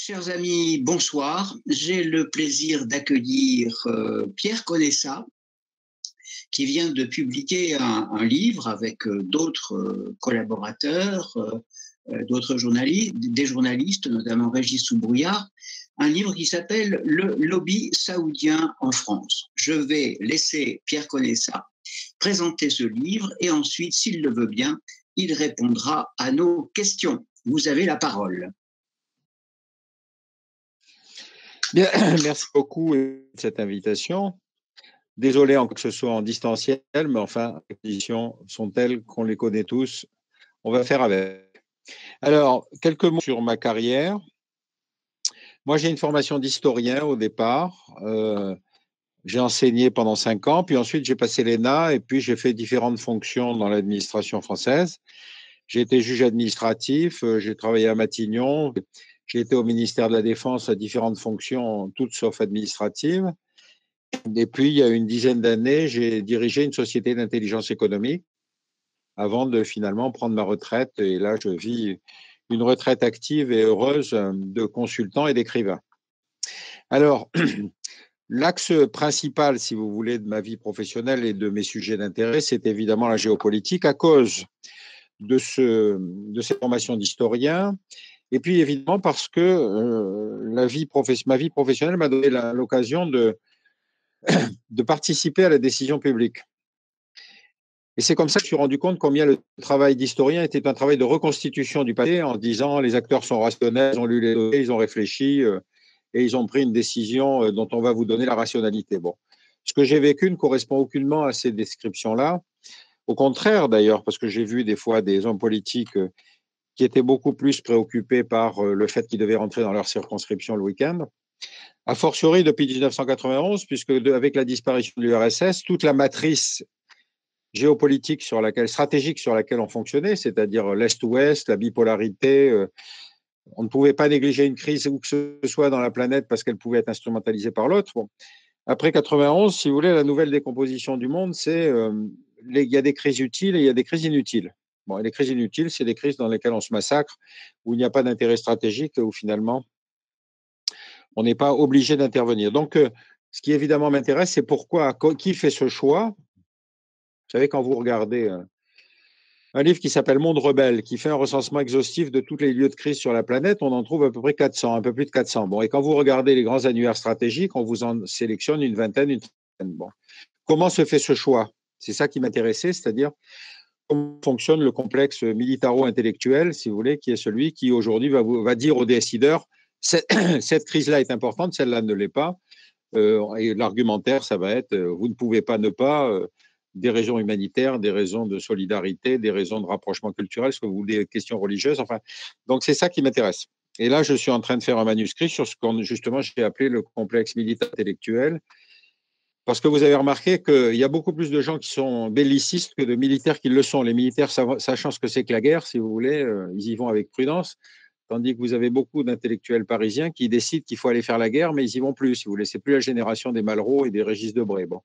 Chers amis, bonsoir. J'ai le plaisir d'accueillir Pierre Conessa, qui vient de publier un livre avec d'autres collaborateurs, d'autres journalistes, des journalistes, notamment Régis Soubrouillard, un livre qui s'appelle Le lobby saoudien en France. Je vais laisser Pierre Conessa présenter ce livre et ensuite, s'il le veut bien, il répondra à nos questions. Vous avez la parole. Bien, merci beaucoup de cette invitation. Désolé que ce soit en distanciel, mais enfin, les conditions sont telles qu'on les connaît tous. On va faire avec. Alors, quelques mots sur ma carrière. Moi, j'ai une formation d'historien au départ. J'ai enseigné pendant 5 ans, puis ensuite j'ai passé l'ENA et puis j'ai fait différentes fonctions dans l'administration française. J'ai été juge administratif, j'ai travaillé à Matignon, j'ai été au ministère de la Défense à différentes fonctions, toutes sauf administratives. Et puis, il y a une dizaine d'années, j'ai dirigé une société d'intelligence économique avant de finalement prendre ma retraite. Et là, je vis une retraite active et heureuse de consultant et d'écrivain. Alors, l'axe principal, si vous voulez, de ma vie professionnelle et de mes sujets d'intérêt, c'est évidemment la géopolitique à cause de cette formation d'historien. Et puis, évidemment, parce que ma vie professionnelle m'a donné l'occasion de participer à la décision publique. Et c'est comme ça que je me suis rendu compte combien le travail d'historien était un travail de reconstitution du passé en disant les acteurs sont rationnels, ils ont lu les données, ils ont réfléchi et ils ont pris une décision dont on va vous donner la rationalité. Bon. Ce que j'ai vécu ne correspond aucunement à ces descriptions-là. Au contraire, d'ailleurs, parce que j'ai vu des fois des hommes politiques qui étaient beaucoup plus préoccupés par le fait qu'ils devaient rentrer dans leur circonscription le week-end. A fortiori depuis 1991, puisque avec la disparition de l'URSS, toute la matrice géopolitique stratégique sur laquelle on fonctionnait, c'est-à-dire l'Est-Ouest, la bipolarité, on ne pouvait pas négliger une crise où que ce soit dans la planète parce qu'elle pouvait être instrumentalisée par l'autre. Bon. Après 91, si vous voulez, la nouvelle décomposition du monde, c'est il y a des crises utiles et il y a des crises inutiles. Bon, et les crises inutiles, c'est des crises dans lesquelles on se massacre, où il n'y a pas d'intérêt stratégique, où finalement, on n'est pas obligé d'intervenir. Donc, ce qui évidemment m'intéresse, c'est qui fait ce choix. Vous savez, quand vous regardez un livre qui s'appelle Monde rebelle, qui fait un recensement exhaustif de tous les lieux de crise sur la planète, on en trouve à peu près 400, un peu plus de 400. Bon, et quand vous regardez les grands annuaires stratégiques, on vous en sélectionne une vingtaine, une trentaine. Bon. Comment se fait ce choix? C'est ça qui m'intéressait, c'est-à-dire comment fonctionne le complexe militaro-intellectuel, si vous voulez, qui est celui qui aujourd'hui va dire aux décideurs cette crise-là est importante, celle-là ne l'est pas. Et l'argumentaire, ça va être vous ne pouvez pas ne pas, des raisons humanitaires, des raisons de solidarité, des raisons de rapprochement culturel, ce que vous voulez, des questions religieuses. Enfin, donc c'est ça qui m'intéresse. Et là, je suis en train de faire un manuscrit sur ce qu'on justement j'ai appelé le complexe militaire intellectuel, parce que vous avez remarqué qu'il y a beaucoup plus de gens qui sont bellicistes que de militaires qui le sont. Les militaires, sachant ce que c'est que la guerre, si vous voulez, ils y vont avec prudence. Tandis que vous avez beaucoup d'intellectuels parisiens qui décident qu'il faut aller faire la guerre, mais ils n'y vont plus, si vous voulez. C'est plus la génération des Malraux et des Régis Debray. Bon.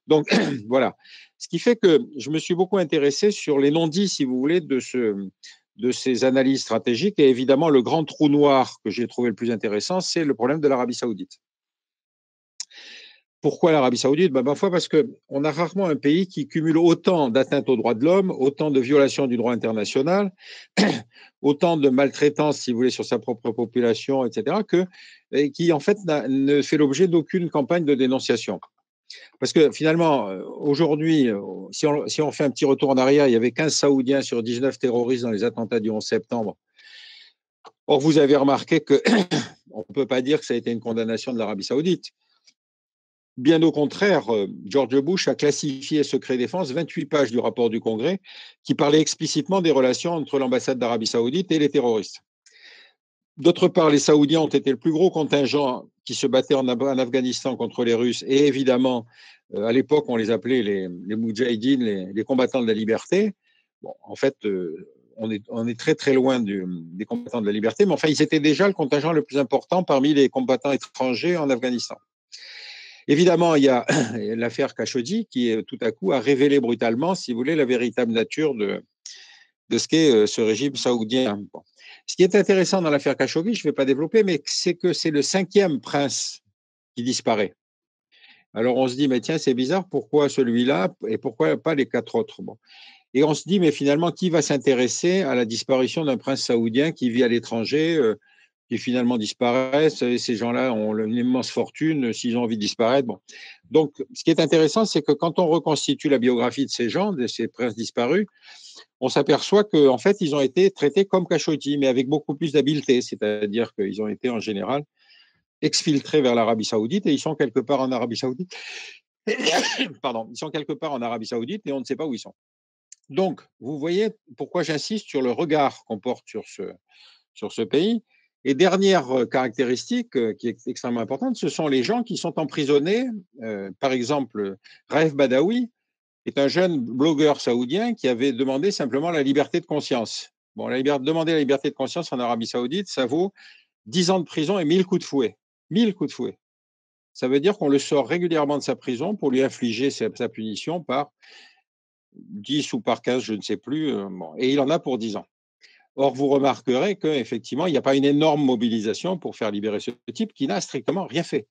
Donc, voilà. Ce qui fait que je me suis beaucoup intéressé sur les non-dits, si vous voulez, de ces analyses stratégiques. Et évidemment, le grand trou noir que j'ai trouvé le plus intéressant, c'est le problème de l'Arabie saoudite. Pourquoi l'Arabie saoudite? Ma foi, parce qu'on a rarement un pays qui cumule autant d'atteintes aux droits de l'homme, autant de violations du droit international, autant de maltraitance, si vous voulez, sur sa propre population, etc., qui, en fait, ne fait l'objet d'aucune campagne de dénonciation. Parce que finalement, aujourd'hui, si on fait un petit retour en arrière, il y avait 15 Saoudiens sur 19 terroristes dans les attentats du 11 septembre. Or, vous avez remarqué qu'on ne peut pas dire que ça a été une condamnation de l'Arabie saoudite. Bien au contraire, George Bush a classifié secret défense 28 pages du rapport du Congrès qui parlait explicitement des relations entre l'ambassade d'Arabie saoudite et les terroristes. D'autre part, les Saoudiens ont été le plus gros contingent qui se battait en Afghanistan contre les Russes. Et évidemment, à l'époque, on les appelait les Moudjahidines, les combattants de la liberté. Bon, en fait, on est très, très loin des combattants de la liberté. Mais enfin, ils étaient déjà le contingent le plus important parmi les combattants étrangers en Afghanistan. Évidemment, il y a l'affaire Khashoggi qui, tout à coup, a révélé brutalement, si vous voulez, la véritable nature de ce qu'est ce régime saoudien. Bon. Ce qui est intéressant dans l'affaire Khashoggi, je ne vais pas développer, mais c'est que c'est le 5e prince qui disparaît. Alors on se dit, mais tiens, c'est bizarre, pourquoi celui-là et pourquoi pas les 4 autres? Bon. Et on se dit, mais finalement, qui va s'intéresser à la disparition d'un prince saoudien qui vit à l'étranger, qui finalement disparaissent? Et ces gens-là ont une immense fortune, s'ils ont envie de disparaître. Bon. Donc, ce qui est intéressant, c'est que quand on reconstitue la biographie de ces gens, de ces princes disparus, on s'aperçoit qu'en fait, ils ont été traités comme Khashoggi, mais avec beaucoup plus d'habileté. C'est-à-dire qu'ils ont été en général exfiltrés vers l'Arabie Saoudite et ils sont quelque part en Arabie Saoudite. Pardon, ils sont quelque part en Arabie Saoudite et on ne sait pas où ils sont. Donc, vous voyez pourquoi j'insiste sur le regard qu'on porte sur ce pays. Et dernière caractéristique qui est extrêmement importante, ce sont les gens qui sont emprisonnés. Par exemple, Raif Badawi est un jeune blogueur saoudien qui avait demandé simplement la liberté de conscience. Bon, demander la liberté de conscience en Arabie Saoudite, ça vaut 10 ans de prison et 1000 coups de fouet. 1000 coups de fouet. Ça veut dire qu'on le sort régulièrement de sa prison pour lui infliger sa punition par 10 ou par 15, je ne sais plus. Bon, et il en a pour 10 ans. Or, vous remarquerez qu'effectivement, il n'y a pas une énorme mobilisation pour faire libérer ce type qui n'a strictement rien fait.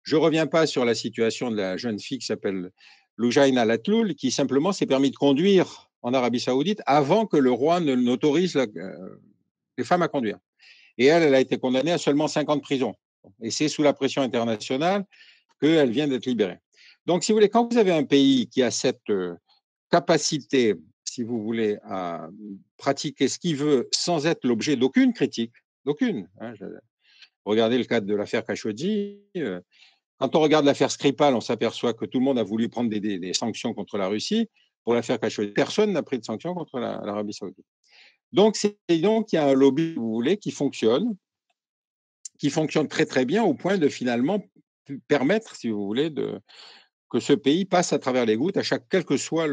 Je ne reviens pas sur la situation de la jeune fille qui s'appelle Loujaina Latloul, qui simplement s'est permis de conduire en Arabie Saoudite avant que le roi ne n'autorise les femmes à conduire. Et elle a été condamnée à seulement 5 ans de prison. Et c'est sous la pression internationale qu'elle vient d'être libérée. Donc, si vous voulez, quand vous avez un pays qui a cette capacité, si vous voulez, à pratiquer ce qu'il veut sans être l'objet d'aucune critique, d'aucune. Regardez le cadre de l'affaire Khashoggi. Quand on regarde l'affaire Skripal, on s'aperçoit que tout le monde a voulu prendre des sanctions contre la Russie. Pour l'affaire Khashoggi, personne n'a pris de sanctions contre l'Arabie Saoudite. Donc, il y a un lobby, si vous voulez, qui fonctionne très très bien au point de finalement permettre, si vous voulez, que ce pays passe à travers les gouttes, quel que soit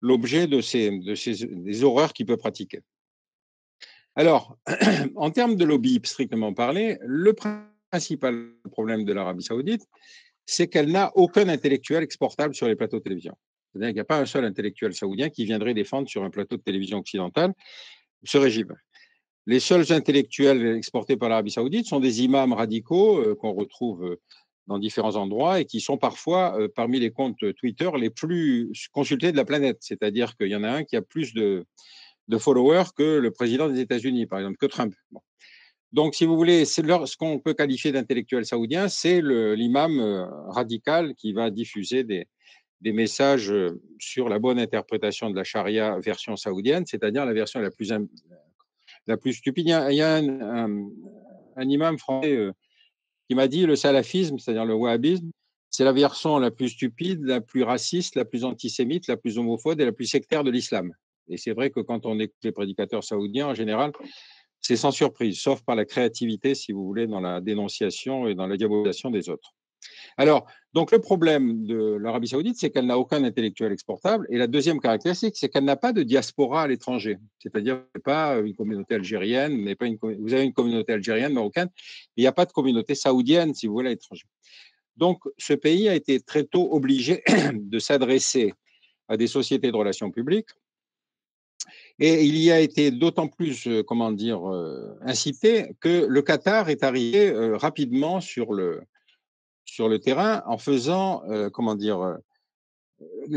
l'objet des horreurs qu'il peut pratiquer. Alors, en termes de lobby strictement parlé, le principal problème de l'Arabie Saoudite, c'est qu'elle n'a aucun intellectuel exportable sur les plateaux de télévision. C'est-à-dire qu'il n'y a pas un seul intellectuel saoudien qui viendrait défendre sur un plateau de télévision occidental ce régime. Les seuls intellectuels exportés par l'Arabie Saoudite sont des imams radicaux qu'on retrouve dans différents endroits et qui sont parfois parmi les comptes Twitter les plus consultés de la planète. C'est-à-dire qu'il y en a un qui a plus de followers que le président des États-Unis, par exemple, que Trump. Bon. Donc, si vous voulez, ce qu'on peut qualifier d'intellectuel saoudien, c'est l'imam radical qui va diffuser des messages sur la bonne interprétation de la charia version saoudienne, c'est-à-dire la version la plus stupide. Il y a un imam français qui m'a dit le salafisme, c'est-à-dire le wahhabisme, c'est la version la plus stupide, la plus raciste, la plus antisémite, la plus homophobe et la plus sectaire de l'islam. Et c'est vrai que quand on écoute les prédicateurs saoudiens, en général, c'est sans surprise, sauf par la créativité, si vous voulez, dans la dénonciation et dans la diabolisation des autres. Alors, donc le problème de l'Arabie Saoudite, c'est qu'elle n'a aucun intellectuel exportable. Et la deuxième caractéristique, c'est qu'elle n'a pas de diaspora à l'étranger. C'est-à-dire pas une communauté algérienne, vous avez une communauté algérienne, marocaine, mais il n'y a pas de communauté saoudienne, si vous voulez, à l'étranger. Donc, ce pays a été très tôt obligé de s'adresser à des sociétés de relations publiques. Et il y a été d'autant plus, incité que le Qatar est arrivé rapidement sur le terrain en faisant, le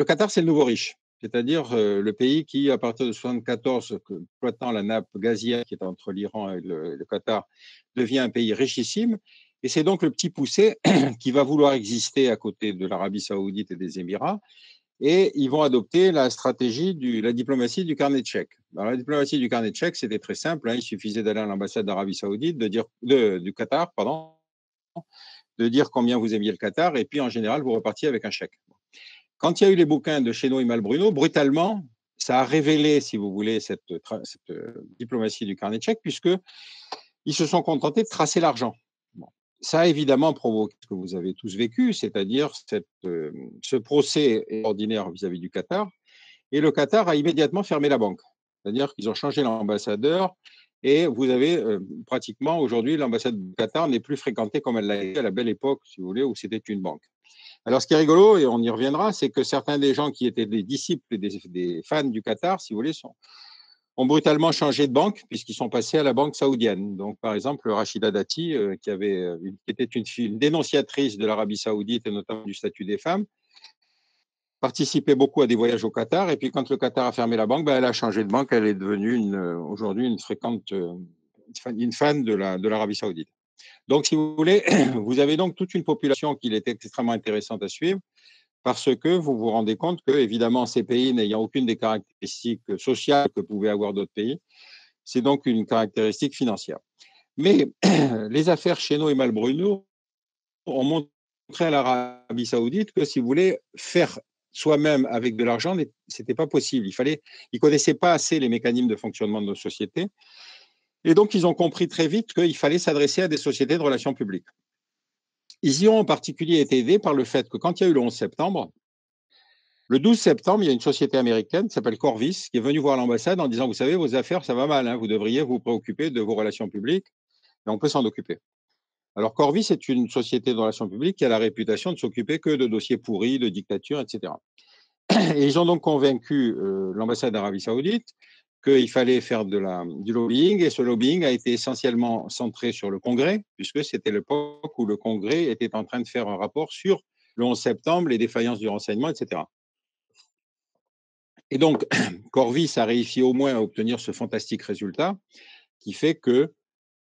Qatar, c'est le nouveau riche, c'est-à-dire le pays qui, à partir de 1974, exploitant la nappe gazière qui est entre l'Iran et le Qatar, devient un pays richissime. Et c'est donc le petit poussé qui va vouloir exister à côté de l'Arabie Saoudite et des Émirats. Et ils vont adopter la stratégie la diplomatie du carnet de chèques. Alors, la diplomatie du carnet de chèques, c'était très simple. Il suffisait d'aller à l'ambassade d'Arabie Saoudite, du Qatar, pardon, de dire combien vous aimiez le Qatar, et puis en général, vous repartiez avec un chèque. Quand il y a eu les bouquins de Chesneau et Malbruno, brutalement, ça a révélé, si vous voulez, cette diplomatie du carnet de chèques, puisqu'ils se sont contentés de tracer l'argent. Bon. Ça a évidemment provoqué ce que vous avez tous vécu, c'est-à-dire ce procès ordinaire vis-à-vis du Qatar. Et le Qatar a immédiatement fermé la banque. C'est-à-dire qu'ils ont changé l'ambassadeur. Et vous avez pratiquement aujourd'hui, l'ambassade du Qatar n'est plus fréquentée comme elle l'a été à la belle époque, si vous voulez, où c'était une banque. Alors, ce qui est rigolo, et on y reviendra, c'est que certains des gens qui étaient des disciples et des fans du Qatar, si vous voulez, ont brutalement changé de banque puisqu'ils sont passés à la banque saoudienne. Donc, par exemple, Rachida Dati, qui était une dénonciatrice de l'Arabie saoudite et notamment du statut des femmes, participait beaucoup à des voyages au Qatar. Et puis, quand le Qatar a fermé la banque, ben, elle a changé de banque. Elle est devenue aujourd'hui une fréquente une fan de l'Arabie saoudite. Donc, si vous voulez, vous avez donc toute une population qu'il est extrêmement intéressante à suivre parce que vous vous rendez compte que, évidemment, ces pays n'ayant aucune des caractéristiques sociales que pouvaient avoir d'autres pays, c'est donc une caractéristique financière. Mais les affaires Cheno et Malbruno ont montré à l'Arabie saoudite que, si vous voulez, faire soi-même avec de l'argent, ce n'était pas possible. Ils ne connaissaient pas assez les mécanismes de fonctionnement de nos sociétés. Et donc, ils ont compris très vite qu'il fallait s'adresser à des sociétés de relations publiques. Ils y ont en particulier été aidés par le fait que quand il y a eu le 11 septembre, le 12 septembre, il y a une société américaine qui s'appelle Corvis qui est venue voir l'ambassade en disant, vous savez, vos affaires, ça va mal, hein, vous devriez vous préoccuper de vos relations publiques et on peut s'en occuper. Alors, Corvis est une société de relations publiques qui a la réputation de s'occuper que de dossiers pourris, de dictature, etc. Et ils ont donc convaincu l'ambassade d'Arabie saoudite qu'il fallait faire du lobbying, et ce lobbying a été essentiellement centré sur le Congrès, puisque c'était l'époque où le Congrès était en train de faire un rapport sur le 11 septembre, les défaillances du renseignement, etc. Et donc, Corvis a réussi au moins à obtenir ce fantastique résultat qui fait que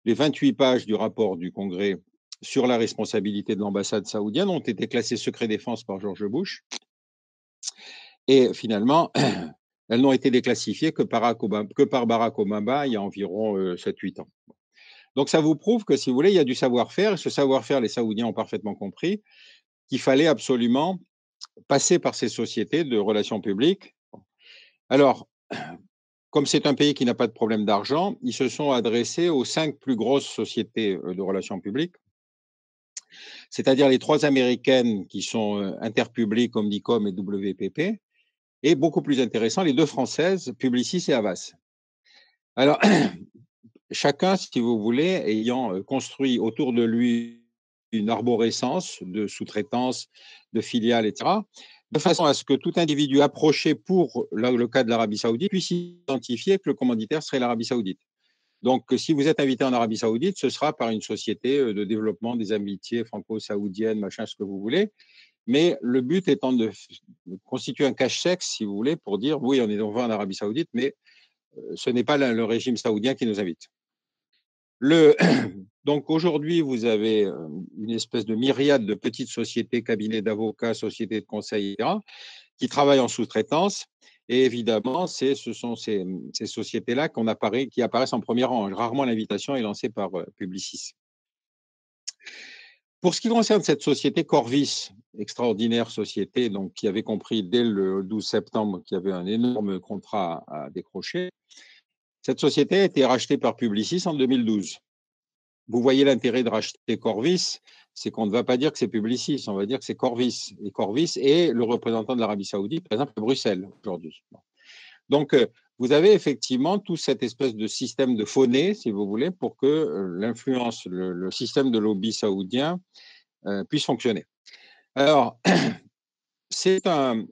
les 28 pages du rapport du Congrès sur la responsabilité de l'ambassade saoudienne ont été classées secret défense par George Bush. Et finalement, elles n'ont été déclassifiées que par Barack Obama il y a environ 7-8 ans. Donc, ça vous prouve que, si vous voulez, il y a du savoir-faire. Et ce savoir-faire, les Saoudiens ont parfaitement compris qu'il fallait absolument passer par ces sociétés de relations publiques. Alors, comme c'est un pays qui n'a pas de problème d'argent, ils se sont adressés aux 5 plus grosses sociétés de relations publiques, c'est-à-dire les 3 américaines qui sont Interpublic, Omnicom et WPP, et beaucoup plus intéressant, les 2 françaises, Publicis et Havas. Alors, chacun, si vous voulez, ayant construit autour de lui une arborescence de sous-traitance, de filiales, etc., de façon à ce que tout individu approché pour le cas de l'Arabie saoudite puisse identifier que le commanditaire serait l'Arabie saoudite. Donc, si vous êtes invité en Arabie saoudite, ce sera par une société de développement des amitiés franco-saoudiennes, machin, ce que vous voulez. Mais le but étant de constituer un cache-sexe, si vous voulez, pour dire, oui, on est donc en Arabie saoudite, mais ce n'est pas le régime saoudien qui nous invite. Donc aujourd'hui, vous avez une espèce de myriade de petites sociétés, cabinets d'avocats, sociétés de conseil, etc., qui travaillent en sous-traitance. Et évidemment, ce sont ces sociétés-là qui apparaissent en premier rang. Rarement l'invitation est lancée par Publicis. Pour ce qui concerne cette société Corvis, extraordinaire société donc, qui avait compris dès le 12 septembre qu'il y avait un énorme contrat à décrocher, cette société a été rachetée par Publicis en 2012. Vous voyez l'intérêt de racheter Corvis, c'est qu'on ne va pas dire que c'est Publicis, on va dire que c'est Corvis. Et Corvis est le représentant de l'Arabie saoudite, par exemple, à Bruxelles aujourd'hui. Donc, vous avez effectivement tout cette espèce de système de fauné, si vous voulez, pour que l'influence, le système de lobby saoudien puisse fonctionner. Alors, c'est un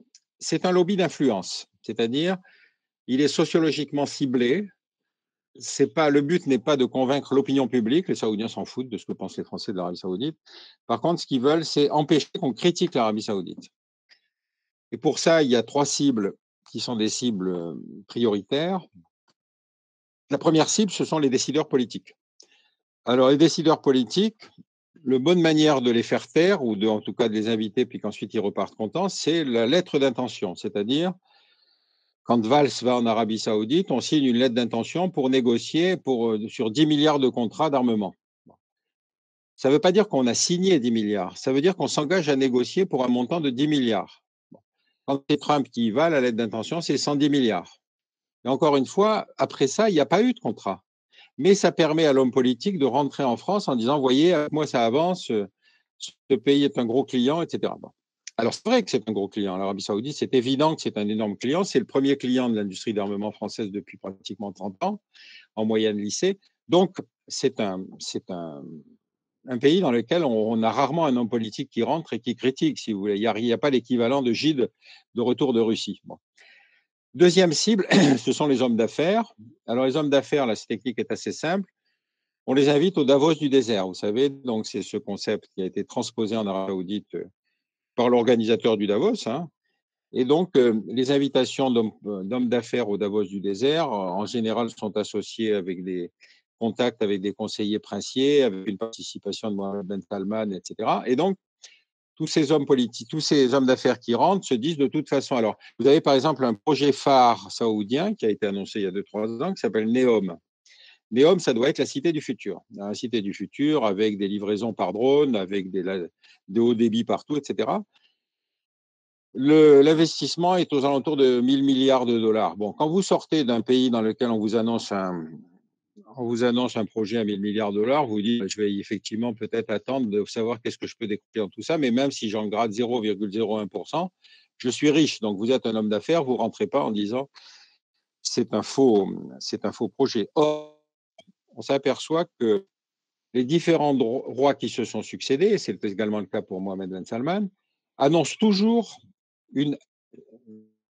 lobby d'influence, c'est-à-dire il est sociologiquement ciblé. Le but n'est pas de convaincre l'opinion publique, les Saoudiens s'en foutent de ce que pensent les Français de l'Arabie saoudite. Par contre, ce qu'ils veulent, c'est empêcher qu'on critique l'Arabie saoudite. Et pour ça, il y a 3 cibles qui sont des cibles prioritaires. La première cible, ce sont les décideurs politiques. Alors, les décideurs politiques, la bonne manière de les faire taire, ou en tout cas de les inviter, puis qu'ensuite ils repartent contents, c'est la lettre d'intention. C'est-à-dire, quand Valls va en Arabie saoudite, on signe une lettre d'intention pour négocier sur 10 milliards de contrats d'armement. Ça ne veut pas dire qu'on a signé 10 milliards, ça veut dire qu'on s'engage à négocier pour un montant de 10 milliards. Quand c'est Trump qui y va, la lettre d'intention, c'est 110 milliards. Et encore une fois, après ça, il n'y a pas eu de contrat. Mais ça permet à l'homme politique de rentrer en France en disant, voyez, moi ça avance, ce pays est un gros client, etc. Bon. Alors c'est vrai que c'est un gros client. L'Arabie saoudite, c'est évident que c'est un énorme client. C'est le premier client de l'industrie d'armement française depuis pratiquement 30 ans, en moyenne lycée. Donc c'est un pays dans lequel on a rarement un homme politique qui rentre et qui critique, si vous voulez. Il n'y a pas l'équivalent de Gide de retour de Russie. Bon. Deuxième cible, ce sont les hommes d'affaires. Alors, les hommes d'affaires, là, cette technique est assez simple. On les invite au Davos du désert, vous savez. Donc, c'est ce concept qui a été transposé en Arabie Saoudite par l'organisateur du Davos, hein. Et donc, les invitations d'hommes d'affaires au Davos du désert, en général, sont associées avec des contacts avec des conseillers princiers, avec une participation de Mohamed Ben Salman, etc. Et donc, tous ces hommes politiques, tous ces hommes d'affaires qui rentrent se disent de toute façon. Alors, vous avez par exemple un projet phare saoudien qui a été annoncé il y a 2-3 ans, qui s'appelle NEOM. NEOM, ça doit être la cité du futur. La cité du futur avec des livraisons par drone, avec des hauts débits partout, etc. L'investissement est aux alentours de 1000 milliards de dollars. Bon, quand vous sortez d'un pays dans lequel on vous annonce un projet à 1000 milliards de dollars, vous vous dites, je vais effectivement peut-être attendre de savoir qu'est-ce que je peux découper dans tout ça, mais même si j'en gratte 0,01%, je suis riche. Donc, vous êtes un homme d'affaires, vous ne rentrez pas en disant, c'est un faux projet. Or, on s'aperçoit que les différents rois qui se sont succédés, et c'est également le cas pour Mohamed Ben Salman, annoncent toujours une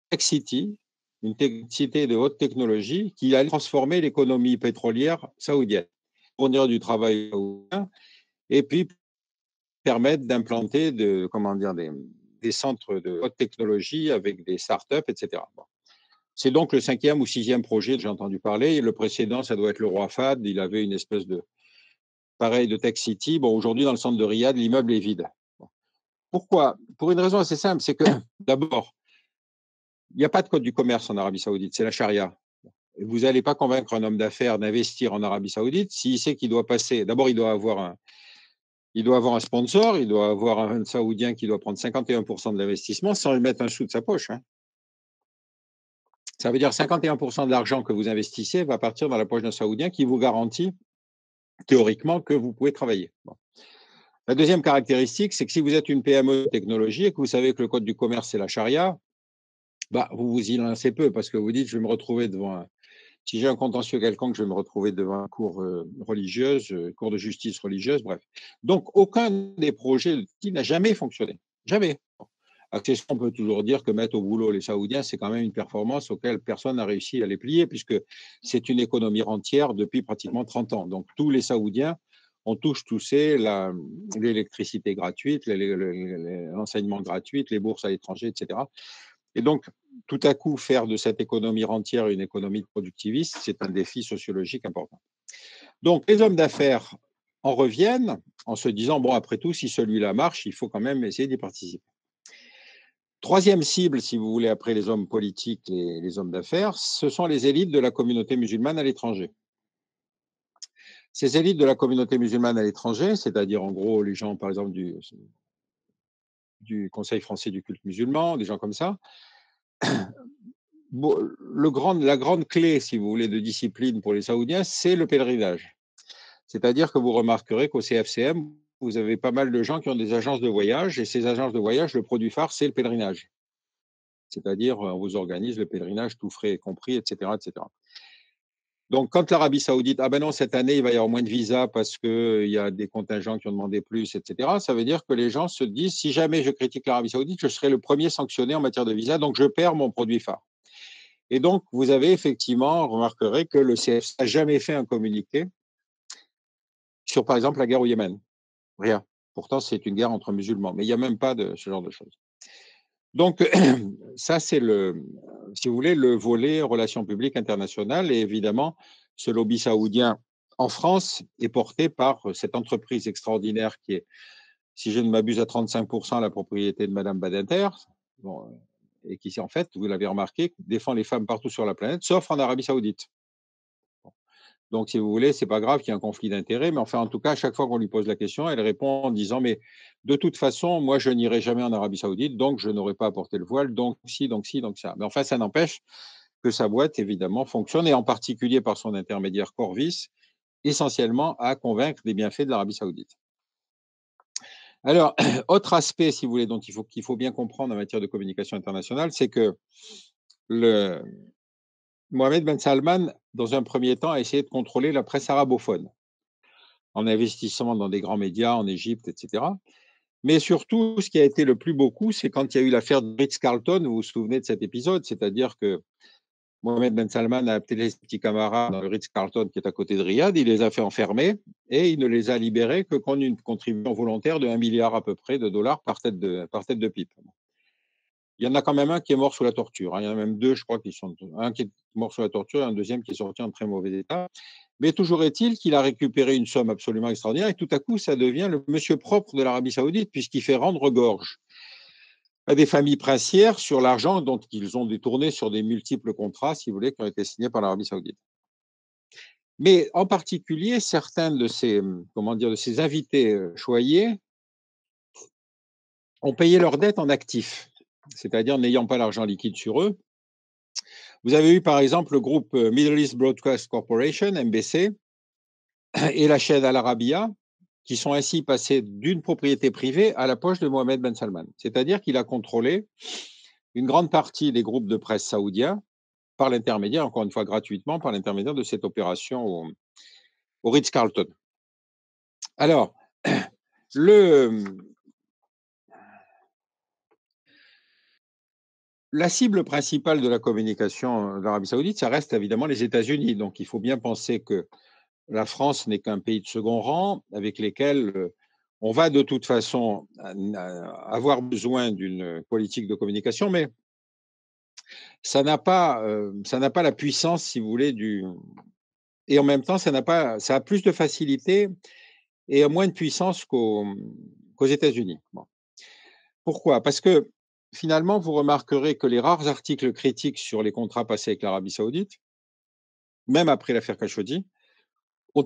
tech city, une cité de haute technologie qui allait transformer l'économie pétrolière saoudienne, fournir du travail saoudien et puis permettre d'implanter des centres de haute technologie avec des startups, etc. Bon. C'est donc le 5e ou 6e projet que j'ai entendu parler. Et le précédent, ça doit être le roi Fahd. Il avait une espèce de pareil de Tech City. Bon, aujourd'hui, dans le centre de Riyad, l'immeuble est vide. Bon. Pourquoi? Pour une raison assez simple, c'est que d'abord, il n'y a pas de code du commerce en Arabie Saoudite, c'est la charia. Vous n'allez pas convaincre un homme d'affaires d'investir en Arabie Saoudite s'il sait qu'il doit passer. D'abord, il doit avoir un sponsor, il doit avoir un Saoudien qui doit prendre 51% de l'investissement sans lui mettre un sou de sa poche, hein. Ça veut dire 51% de l'argent que vous investissez va partir dans la poche d'un Saoudien qui vous garantit théoriquement que vous pouvez travailler. Bon. La deuxième caractéristique, c'est que si vous êtes une PME de technologie et que vous savez que le code du commerce, c'est la charia, vous vous y lancez peu parce que vous dites, je vais me retrouver si j'ai un contentieux quelconque, je vais me retrouver devant une cour religieuse, cour de justice religieuse, bref. Donc, aucun des projets qui n'a jamais fonctionné. Jamais. On peut toujours dire que mettre au boulot les Saoudiens, c'est quand même une performance auquel personne n'a réussi à les plier, puisque c'est une économie rentière depuis pratiquement 30 ans. Donc, tous les Saoudiens ont tous touché l'électricité gratuite, l'enseignement gratuit, les bourses à l'étranger, etc. Et donc, tout à coup, faire de cette économie rentière une économie productiviste, c'est un défi sociologique important. Donc, les hommes d'affaires en reviennent en se disant, bon, après tout, si celui-là marche, il faut quand même essayer d'y participer. Troisième cible, si vous voulez, après les hommes politiques, les hommes d'affaires, ce sont les élites de la communauté musulmane à l'étranger. Ces élites de la communauté musulmane à l'étranger, c'est-à-dire en gros les gens, par exemple, du Conseil français du culte musulman, des gens comme ça, la grande clé, si vous voulez, de discipline pour les Saoudiens, c'est le pèlerinage. C'est-à-dire que vous remarquerez qu'au CFCM, vous avez pas mal de gens qui ont des agences de voyage, et ces agences de voyage, le produit phare, c'est le pèlerinage. C'est-à-dire, on vous organise le pèlerinage, tout frais compris, etc., etc. Donc, quand l'Arabie Saoudite, ah ben non, cette année, il va y avoir moins de visas parce qu'il y a des contingents qui ont demandé plus, etc., ça veut dire que les gens se disent, si jamais je critique l'Arabie Saoudite, je serai le premier sanctionné en matière de visa, donc je perds mon produit phare. Et donc, vous avez effectivement, remarquerez que le CFC n'a jamais fait un communiqué sur, par exemple, la guerre au Yémen. Rien. Pourtant, c'est une guerre entre musulmans, mais il n'y a même pas de ce genre de choses. Donc, ça, c'est si vous voulez, le volet relations publiques internationales. Et évidemment, ce lobby saoudien en France est porté par cette entreprise extraordinaire qui est, si je ne m'abuse, à 35% la propriété de Madame Badinter, bon, et qui, en fait, vous l'avez remarqué, défend les femmes partout sur la planète, sauf en Arabie Saoudite. Donc, si vous voulez, c'est pas grave qu'il y ait un conflit d'intérêts, mais enfin, en tout cas, à chaque fois qu'on lui pose la question, elle répond en disant, mais de toute façon, moi, je n'irai jamais en Arabie Saoudite, donc je n'aurai pas à porter le voile, donc si, donc si, donc ça. Mais enfin, ça n'empêche que sa boîte, évidemment, fonctionne, et en particulier par son intermédiaire Corvis, essentiellement à convaincre des bienfaits de l'Arabie Saoudite. Alors, autre aspect, si vous voulez, qu'il faut bien comprendre en matière de communication internationale, c'est que Mohamed Ben Salman, dans un premier temps, a essayé de contrôler la presse arabophone en investissant dans des grands médias en Égypte, etc. Mais surtout, ce qui a été le plus beaucoup, c'est quand il y a eu l'affaire de Ritz-Carlton, vous vous souvenez de cet épisode, c'est-à-dire que Mohamed Ben Salman a appelé ses petits camarades dans le Ritz-Carlton qui est à côté de Riyad, il les a fait enfermer et il ne les a libérés que qu'en une contribution volontaire de 1 milliard à peu près de dollars par tête de pipe. Il y en a quand même un qui est mort sous la torture, hein. Il y en a même deux, je crois, qui sont. Un qui est mort sous la torture et un deuxième qui est sorti en très mauvais état. Mais toujours est-il qu'il a récupéré une somme absolument extraordinaire et tout à coup, ça devient le monsieur propre de l'Arabie Saoudite puisqu'il fait rendre gorge à des familles princières sur l'argent dont ils ont détourné sur des multiples contrats, si vous voulez, qui ont été signés par l'Arabie Saoudite. Mais en particulier, certains de ces, comment dire, de ces invités choyés ont payé leurs dettes en actifs, c'est-à-dire n'ayant pas l'argent liquide sur eux. Vous avez eu par exemple le groupe Middle East Broadcast Corporation, MBC, et la chaîne Al Arabiya, qui sont ainsi passés d'une propriété privée à la poche de Mohamed Ben Salman. C'est-à-dire qu'il a contrôlé une grande partie des groupes de presse saoudiens par l'intermédiaire, encore une fois gratuitement, par l'intermédiaire de cette opération au Ritz-Carlton. Alors, la cible principale de la communication de l'Arabie Saoudite, ça reste évidemment les États-Unis. Donc, il faut bien penser que la France n'est qu'un pays de second rang avec lesquels on va de toute façon avoir besoin d'une politique de communication, mais ça n'a pas la puissance, si vous voulez, et en même temps, ça a plus de facilité et moins de puissance qu'aux États-Unis. Bon. Pourquoi? Parce que finalement, vous remarquerez que les rares articles critiques sur les contrats passés avec l'Arabie Saoudite, même après l'affaire Khashoggi, ont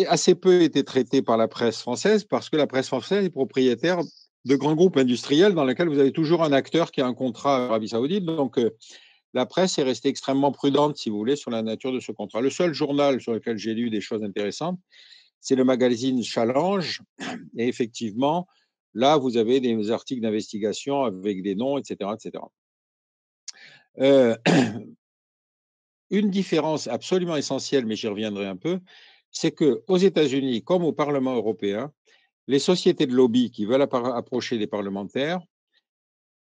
assez peu été traités par la presse française parce que la presse française est propriétaire de grands groupes industriels dans lesquels vous avez toujours un acteur qui a un contrat à l'Arabie Saoudite. Donc, la presse est restée extrêmement prudente, si vous voulez, sur la nature de ce contrat. Le seul journal sur lequel j'ai lu des choses intéressantes, c'est le magazine Challenge. Et effectivement, là, vous avez des articles d'investigation avec des noms, etc., etc. Une différence absolument essentielle, mais j'y reviendrai un peu, c'est qu'aux États-Unis, comme au Parlement européen, les sociétés de lobby qui veulent approcher des parlementaires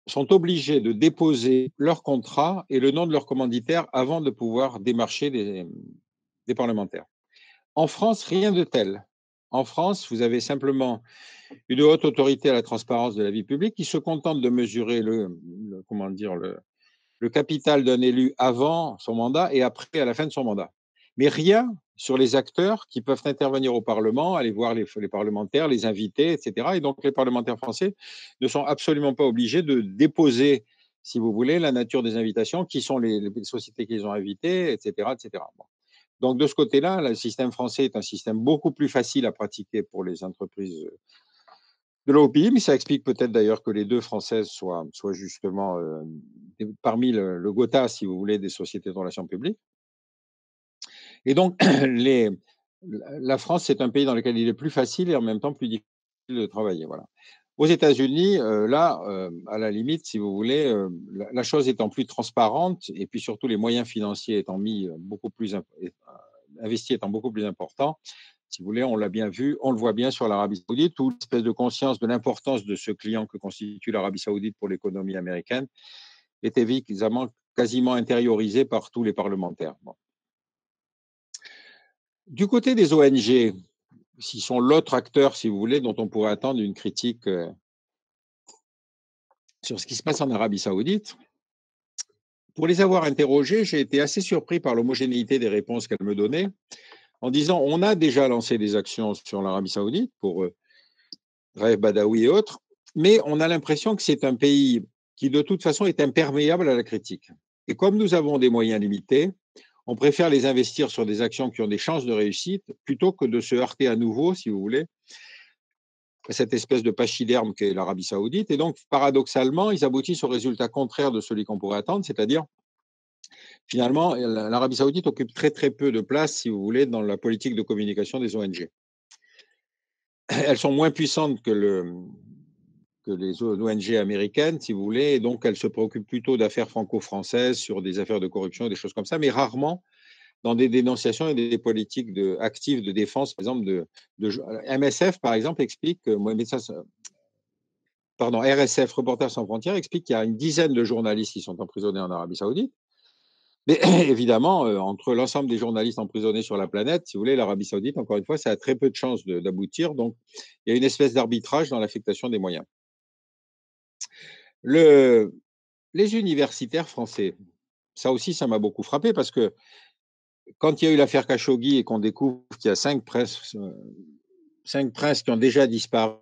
sont obligées de déposer leur contrat et le nom de leur commanditaire avant de pouvoir démarcher des parlementaires. En France, rien de tel. En France, vous avez simplement une haute autorité à la transparence de la vie publique qui se contente de mesurer le capital d'un élu avant son mandat et après, à la fin de son mandat. Mais rien sur les acteurs qui peuvent intervenir au Parlement, aller voir les parlementaires, les inviter, etc. Et donc, les parlementaires français ne sont absolument pas obligés de déposer, si vous voulez, la nature des invitations, qui sont les sociétés qu'ils ont invitées, etc. etc. Bon. Donc, de ce côté-là, le système français est un système beaucoup plus facile à pratiquer pour les entreprises de lobby, mais ça explique peut-être d'ailleurs que les deux françaises soient justement parmi le Gotha, si vous voulez, des sociétés de relations publiques. Et donc, la France, c'est un pays dans lequel il est plus facile et en même temps plus difficile de travailler. Voilà. Aux États-Unis, là, à la limite, si vous voulez, la chose étant plus transparente et puis surtout les moyens financiers étant mis beaucoup plus investis étant beaucoup plus importants, si vous voulez, on l'a bien vu, on le voit bien sur l'Arabie Saoudite, où l'espèce de conscience de l'importance de ce client que constitue l'Arabie Saoudite pour l'économie américaine est évidemment quasiment intériorisée par tous les parlementaires. Bon. Du côté des ONG, qui sont l'autre acteur, si vous voulez, dont on pourrait attendre une critique sur ce qui se passe en Arabie Saoudite, pour les avoir interrogées, j'ai été assez surpris par l'homogénéité des réponses qu'elles me donnaient, en disant on a déjà lancé des actions sur l'Arabie Saoudite pour Raif Badawi et autres, mais on a l'impression que c'est un pays qui de toute façon est imperméable à la critique. Et comme nous avons des moyens limités, on préfère les investir sur des actions qui ont des chances de réussite plutôt que de se heurter à nouveau, si vous voulez, à cette espèce de pachyderme qu'est l'Arabie Saoudite. Et donc, paradoxalement, ils aboutissent au résultat contraire de celui qu'on pourrait attendre, c'est-à-dire, finalement, l'Arabie Saoudite occupe très, très peu de place, si vous voulez, dans la politique de communication des ONG. Elles sont moins puissantes que les ONG américaines, si vous voulez, et donc elles se préoccupent plutôt d'affaires franco-françaises, sur des affaires de corruption, des choses comme ça, mais rarement dans des dénonciations et des politiques actives de défense, par exemple, MSF, par exemple, explique que pardon, RSF, Reporters sans frontières, explique qu'il y a une dizaine de journalistes qui sont emprisonnés en Arabie Saoudite. Mais évidemment, entre l'ensemble des journalistes emprisonnés sur la planète, si vous voulez, l'Arabie Saoudite, encore une fois, ça a très peu de chances d'aboutir. Donc, il y a une espèce d'arbitrage dans l'affectation des moyens. Les universitaires français, ça aussi, ça m'a beaucoup frappé parce que quand il y a eu l'affaire Khashoggi et qu'on découvre qu'il y a 5 princes qui ont déjà disparu,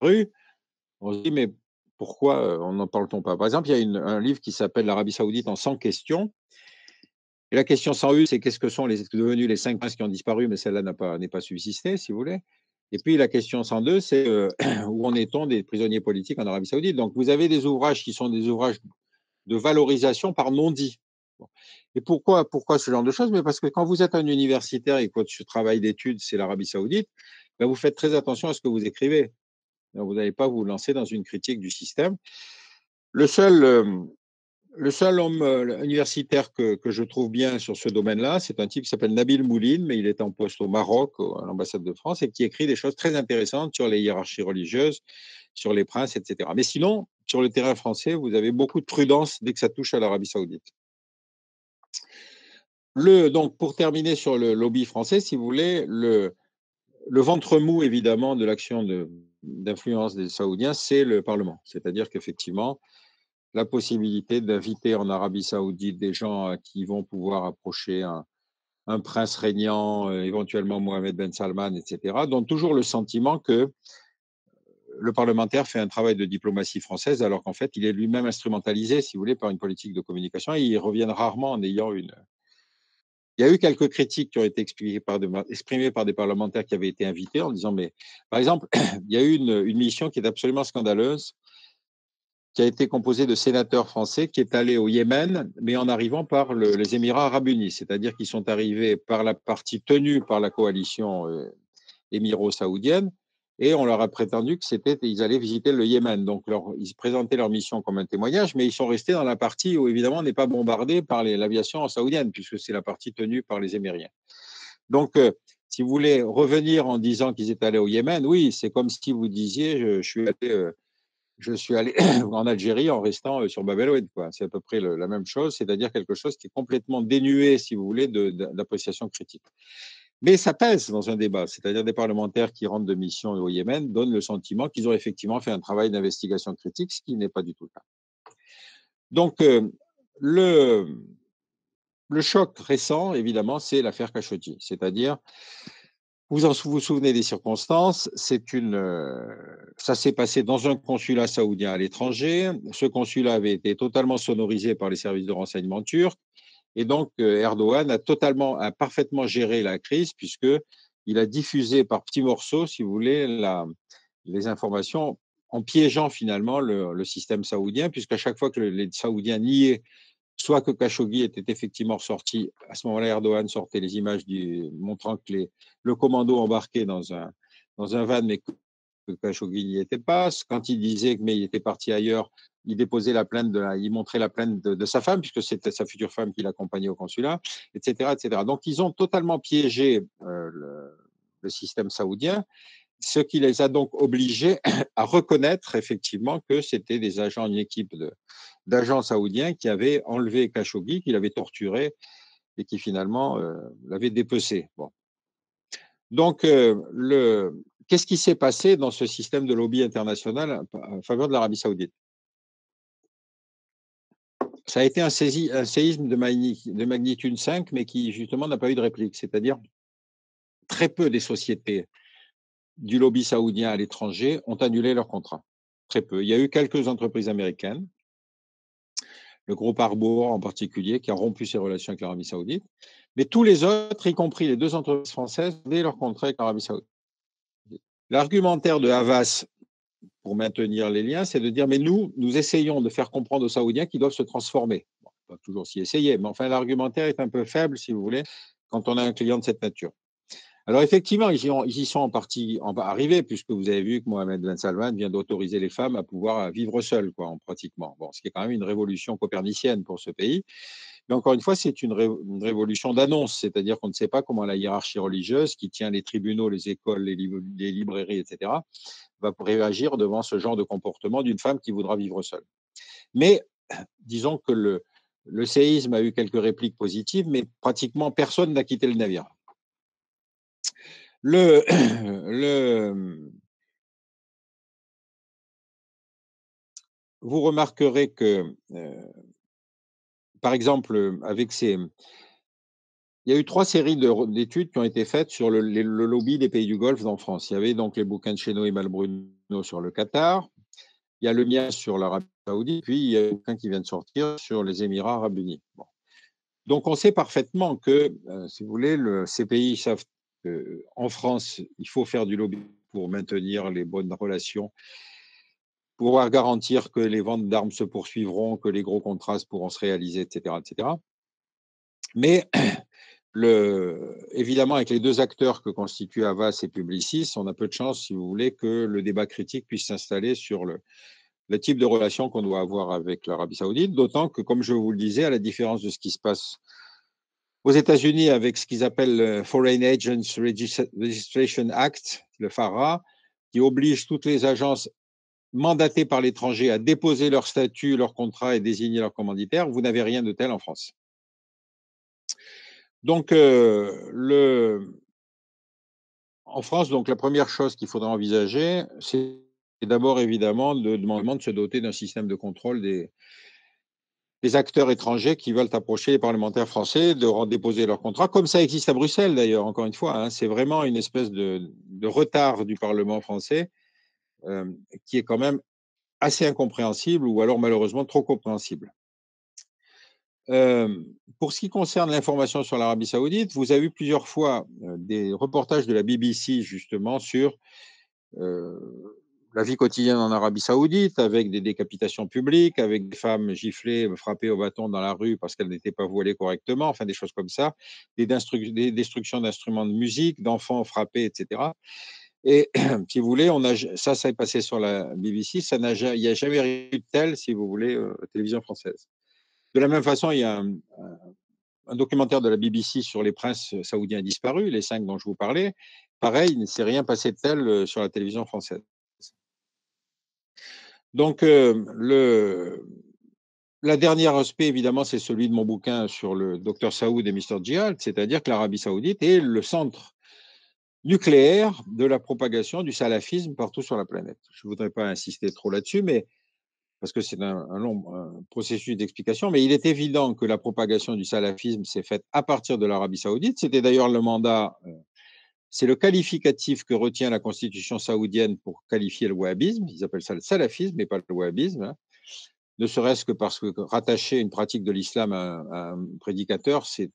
on se dit, mais pourquoi on n'en parle-t-on pas? Par exemple, il y a un livre qui s'appelle «L'Arabie Saoudite en 100 questions». Et la question 101, c'est qu'est-ce que sont devenus les 5 princes qui ont disparu, mais celle-là n'est pas subsistée, si vous voulez. Et puis la question 102, c'est où en est-on des prisonniers politiques en Arabie Saoudite? Donc vous avez des ouvrages qui sont des ouvrages de valorisation par non-dit. Bon. Et pourquoi ce genre de choses? Mais parce que quand vous êtes un universitaire et que votre travail d'études, c'est l'Arabie Saoudite, ben vous faites très attention à ce que vous écrivez. Donc, vous n'allez pas vous lancer dans une critique du système. Le seul, le seul homme universitaire que je trouve bien sur ce domaine-là, c'est un type qui s'appelle Nabil Mouline, mais il est en poste au Maroc, à l'ambassade de France, et qui écrit des choses très intéressantes sur les hiérarchies religieuses, sur les princes, etc. Mais sinon, sur le terrain français, vous avez beaucoup de prudence dès que ça touche à l'Arabie Saoudite. Donc, pour terminer sur le lobby français, si vous voulez, le ventre mou, évidemment, de l'action d'influence des Saoudiens, c'est le Parlement. C'est-à-dire qu'effectivement, la possibilité d'inviter en Arabie Saoudite des gens qui vont pouvoir approcher un prince régnant, éventuellement Mohamed Ben Salman, etc., donne toujours le sentiment que le parlementaire fait un travail de diplomatie française, alors qu'en fait, il est lui-même instrumentalisé, si vous voulez, par une politique de communication, et ils reviennent rarement en ayant une. Il y a eu quelques critiques qui ont été exprimées par des parlementaires qui avaient été invités en disant, mais par exemple, il y a eu une mission qui est absolument scandaleuse, qui a été composée de sénateurs français qui est allé au Yémen, mais en arrivant par les Émirats arabes unis, c'est-à-dire qu'ils sont arrivés par la partie tenue par la coalition émiro-saoudienne, et on leur a prétendu qu'ils allaient visiter le Yémen. Donc, ils présentaient leur mission comme un témoignage, mais ils sont restés dans la partie où, évidemment, on n'est pas bombardé par l'aviation saoudienne, puisque c'est la partie tenue par les Émiriens. Donc, si vous voulez revenir en disant qu'ils étaient allés au Yémen, oui, c'est comme si vous disiez, je suis allé en Algérie en restant sur Bab el-Oued. C'est à peu près la même chose, c'est-à-dire quelque chose qui est complètement dénué, si vous voulez, d'appréciation critique. Mais ça pèse dans un débat, c'est-à-dire des parlementaires qui rentrent de mission au Yémen donnent le sentiment qu'ils ont effectivement fait un travail d'investigation critique, ce qui n'est pas du tout le cas. Donc, le choc récent, évidemment, c'est l'affaire Khashoggi, c'est-à-dire, vous vous souvenez des circonstances, ça s'est passé dans un consulat saoudien à l'étranger. Ce consulat avait été totalement sonorisé par les services de renseignement turcs. Et donc, Erdogan a parfaitement géré la crise puisqu'il a diffusé par petits morceaux, si vous voulez, les informations en piégeant finalement le système saoudien, puisqu'à chaque fois que les Saoudiens niaient soit que Khashoggi était effectivement ressorti, à ce moment-là, Erdogan sortait les images montrant que le commando embarqué dans un van, mais que Khashoggi n'y était pas. Quand il disait qu'il était parti ailleurs, il déposait il montrait la plainte de sa femme, puisque c'était sa future femme qui l'accompagnait au consulat, etc., etc. Donc, ils ont totalement piégé le système saoudien, ce qui les a donc obligés à reconnaître effectivement que c'était des agents, une équipe d'agents saoudiens qui avaient enlevé Khashoggi, qui l'avaient torturé et qui finalement l'avaient dépecé. Bon. Donc, qu'est-ce qui s'est passé dans ce système de lobby international en faveur de l'Arabie saoudite? Ça a été un séisme de magnitude 5, mais qui justement n'a pas eu de réplique. C'est-à-dire, très peu des sociétés du lobby saoudien à l'étranger ont annulé leur contrat. Très peu. Il y a eu quelques entreprises américaines, le groupe Arbor en particulier, qui a rompu ses relations avec l'Arabie saoudite. Mais tous les autres, y compris les 2 entreprises françaises, avaient leur contrat avec l'Arabie saoudite. L'argumentaire de Havas pour maintenir les liens, c'est de dire, mais nous essayons de faire comprendre aux Saoudiens qu'ils doivent se transformer. Bon, on va toujours s'y essayer, mais enfin, l'argumentaire est un peu faible, si vous voulez, quand on a un client de cette nature. Alors, effectivement, ils y sont en partie arrivés, puisque vous avez vu que Mohamed Ben Salman vient d'autoriser les femmes à pouvoir vivre seules, pratiquement. Bon, ce qui est quand même une révolution copernicienne pour ce pays, Mais encore une fois, c'est une révolution d'annonce, c'est-à-dire qu'on ne sait pas comment la hiérarchie religieuse, qui tient les tribunaux, les écoles, les librairies, etc., va réagir devant ce genre de comportement d'une femme qui voudra vivre seule. Mais disons que le séisme a eu quelques répliques positives, mais pratiquement personne n'a quitté le navire. Le, le, vous remarquerez que, par exemple, il y a eu 3 séries d'études qui ont été faites sur le lobby des pays du Golfe en France. Il y avait donc les bouquins de Chesneau et Malbruno sur le Qatar. Il y a le mien sur l'Arabie Saoudite, puis il y a un bouquin qui vient de sortir sur les Émirats Arabes Unis. Bon. Donc, on sait parfaitement que, si vous voulez, ces pays savent qu'en France, il faut faire du lobby pour maintenir les bonnes relations, pouvoir garantir que les ventes d'armes se poursuivront, que les gros contrats pourront se réaliser, etc., etc. Mais évidemment, avec les 2 acteurs que constituent Havas et Publicis, on a peu de chance, si vous voulez, que le débat critique puisse s'installer sur le type de relation qu'on doit avoir avec l'Arabie Saoudite, d'autant que, comme je vous le disais, à la différence de ce qui se passe aux États-Unis avec ce qu'ils appellent le Foreign Agents Registration Act, le FARA, qui oblige toutes les agences mandatées par l'étranger à déposer leur statut, leur contrat et désigner leur commanditaire, vous n'avez rien de tel en France. Donc, en France, donc, la première chose qu'il faudra envisager, c'est d'abord évidemment de demander de se doter d'un système de contrôle des acteurs étrangers qui veulent approcher les parlementaires français, de déposer leur contrat, comme ça existe à Bruxelles d'ailleurs, encore une fois. Hein, c'est vraiment une espèce de retard du Parlement français qui est quand même assez incompréhensible ou alors malheureusement trop compréhensible. Pour ce qui concerne l'information sur l'Arabie Saoudite, vous avez eu plusieurs fois des reportages de la BBC justement sur la vie quotidienne en Arabie Saoudite, avec des décapitations publiques, avec des femmes giflées, frappées au bâton dans la rue parce qu'elles n'étaient pas voilées correctement, enfin des choses comme ça, des destructions d'instruments de musique, d'enfants frappés, etc. Et si vous voulez, ça est passé sur la BBC, il n'y a jamais eu de tel, si vous voulez, télévision française. De la même façon, il y a un documentaire de la BBC sur les princes saoudiens disparus, les 5 dont je vous parlais. Pareil, il ne s'est rien passé de tel sur la télévision française. Donc, la dernière aspect, évidemment, c'est celui de mon bouquin sur le Dr Saoud et Mr Djihad, c'est-à-dire que l'Arabie Saoudite est le centre nucléaire de la propagation du salafisme partout sur la planète. Je ne voudrais pas insister trop là-dessus, mais parce que c'est un long processus d'explication, mais il est évident que la propagation du salafisme s'est faite à partir de l'Arabie Saoudite. C'était d'ailleurs le mandat, c'est le qualificatif que retient la constitution saoudienne pour qualifier le wahhabisme. Ils appellent ça le salafisme, mais pas le wahhabisme. Hein. Ne serait-ce que parce que rattacher une pratique de l'islam à un prédicateur, ce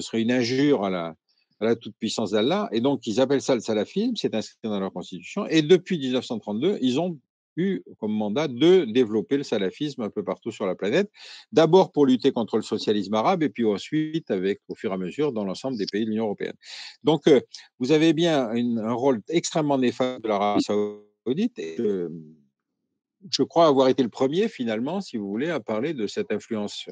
serait une injure à la toute-puissance d'Allah. Et donc, ils appellent ça le salafisme, c'est inscrit dans leur constitution. Et depuis 1932, ils ont eu comme mandat de développer le salafisme un peu partout sur la planète, d'abord pour lutter contre le socialisme arabe, et puis ensuite, au fur et à mesure, dans l'ensemble des pays de l'Union européenne. Donc, vous avez bien un rôle extrêmement néfaste de l'Arabie saoudite, et je crois avoir été le premier, finalement, si vous voulez, à parler de cette influence,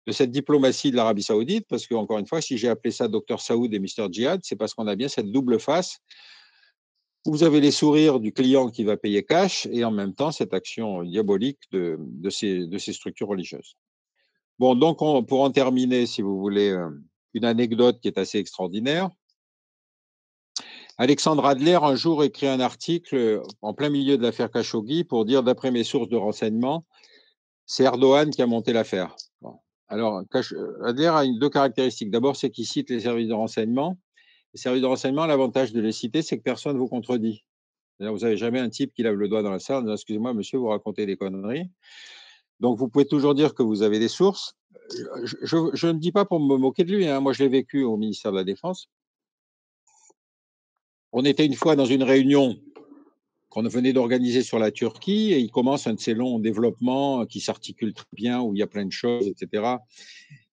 de cette diplomatie de l'Arabie saoudite, parce que, encore une fois, si j'ai appelé ça Dr Saoud et Mr Djihad, c'est parce qu'on a bien cette double face. Vous avez les sourires du client qui va payer cash et en même temps cette action diabolique de ces structures religieuses. Bon, donc pour en terminer, si vous voulez, une anecdote qui est assez extraordinaire. Alexandre Adler, un jour, écrit un article en plein milieu de l'affaire Khashoggi pour dire, d'après mes sources de renseignement, c'est Erdogan qui a monté l'affaire. Bon. Alors, Adler a 2 caractéristiques. D'abord, c'est qu'il cite les services de renseignement. Les services de renseignement, l'avantage de les citer, c'est que personne ne vous contredit. Vous n'avez jamais un type qui lève le doigt dans la salle en disant « Excusez-moi, monsieur, vous racontez des conneries ». Donc, vous pouvez toujours dire que vous avez des sources. Je ne dis pas pour me moquer de lui. Hein. Moi, je l'ai vécu au ministère de la Défense. On était une fois dans une réunion qu'on venait d'organiser sur la Turquie et il commence un de ces longs développements qui s'articule très bien, où il y a plein de choses, etc.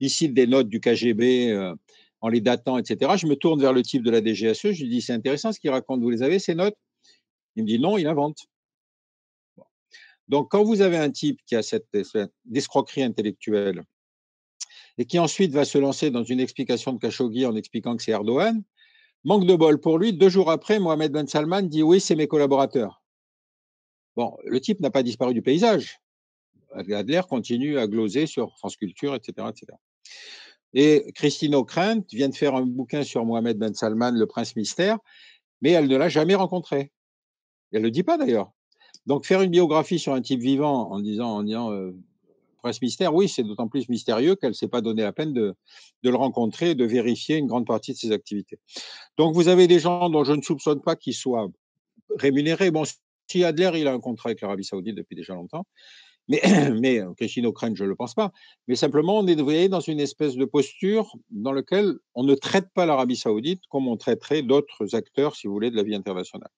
Il cite des notes du KGB en les datant, etc. Je me tourne vers le type de la DGSE, je lui dis « C'est intéressant ce qu'il raconte, vous les avez ces notes ?» Il me dit « Non, il invente. » Donc, quand vous avez un type qui a cette escroquerie intellectuelle et qui ensuite va se lancer dans une explication de Khashoggi en expliquant que c'est Erdogan. Manque de bol pour lui, 2 jours après, Mohamed Ben Salman dit oui, c'est mes collaborateurs. Bon, le type n'a pas disparu du paysage. Adler continue à gloser sur France Culture, etc., etc. Et Christine O'Krent vient de faire un bouquin sur Mohamed Ben Salman, le prince mystère, mais elle ne l'a jamais rencontré. Elle ne le dit pas d'ailleurs. Donc faire une biographie sur un type vivant en disant prince mystère, oui, c'est d'autant plus mystérieux qu'elle ne s'est pas donné la peine de le rencontrer et de vérifier une grande partie de ses activités. Donc vous avez des gens dont je ne soupçonne pas qu'ils soient rémunérés. Bon, si Adler, il a un contrat avec l'Arabie Saoudite depuis déjà longtemps, mais, mais Christine O'Krent, je ne le pense pas. Mais simplement, on est, vous voyez, dans une espèce de posture dans laquelle on ne traite pas l'Arabie Saoudite comme on traiterait d'autres acteurs, si vous voulez, de la vie internationale.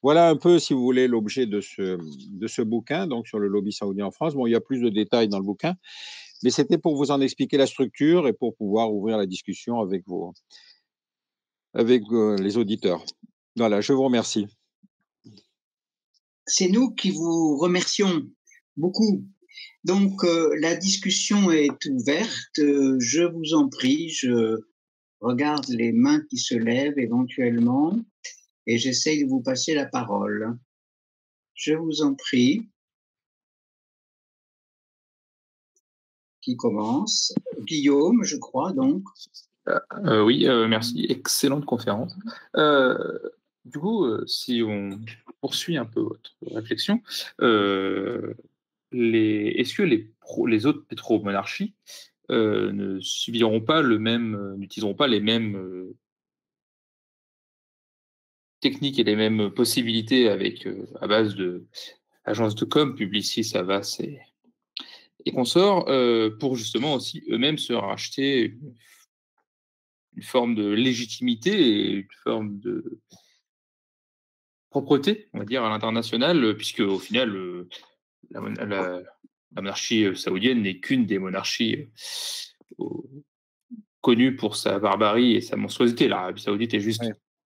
Voilà un peu, si vous voulez, l'objet de ce bouquin, donc sur le lobby saoudien en France. Bon, il y a plus de détails dans le bouquin, mais c'était pour vous en expliquer la structure et pour pouvoir ouvrir la discussion avec les auditeurs. Voilà, je vous remercie. C'est nous qui vous remercions beaucoup. Donc, la discussion est ouverte. Je vous en prie, je regarde les mains qui se lèvent éventuellement et j'essaye de vous passer la parole. Je vous en prie. Qui commence? Guillaume, je crois, donc. Oui, merci. Excellente conférence. Du coup, si on poursuit un peu votre réflexion, est-ce que les autres pétromonarchies ne subiront pas n'utiliseront pas les mêmes techniques et les mêmes possibilités à base de agences de com, Publicis, Havas et consorts, pour justement aussi eux-mêmes se racheter une forme de légitimité et une forme de propreté, on va dire, à l'international, puisque au final, la monarchie saoudienne n'est qu'une des monarchies connues pour sa barbarie et sa monstruosité. L'Arabie saoudite est juste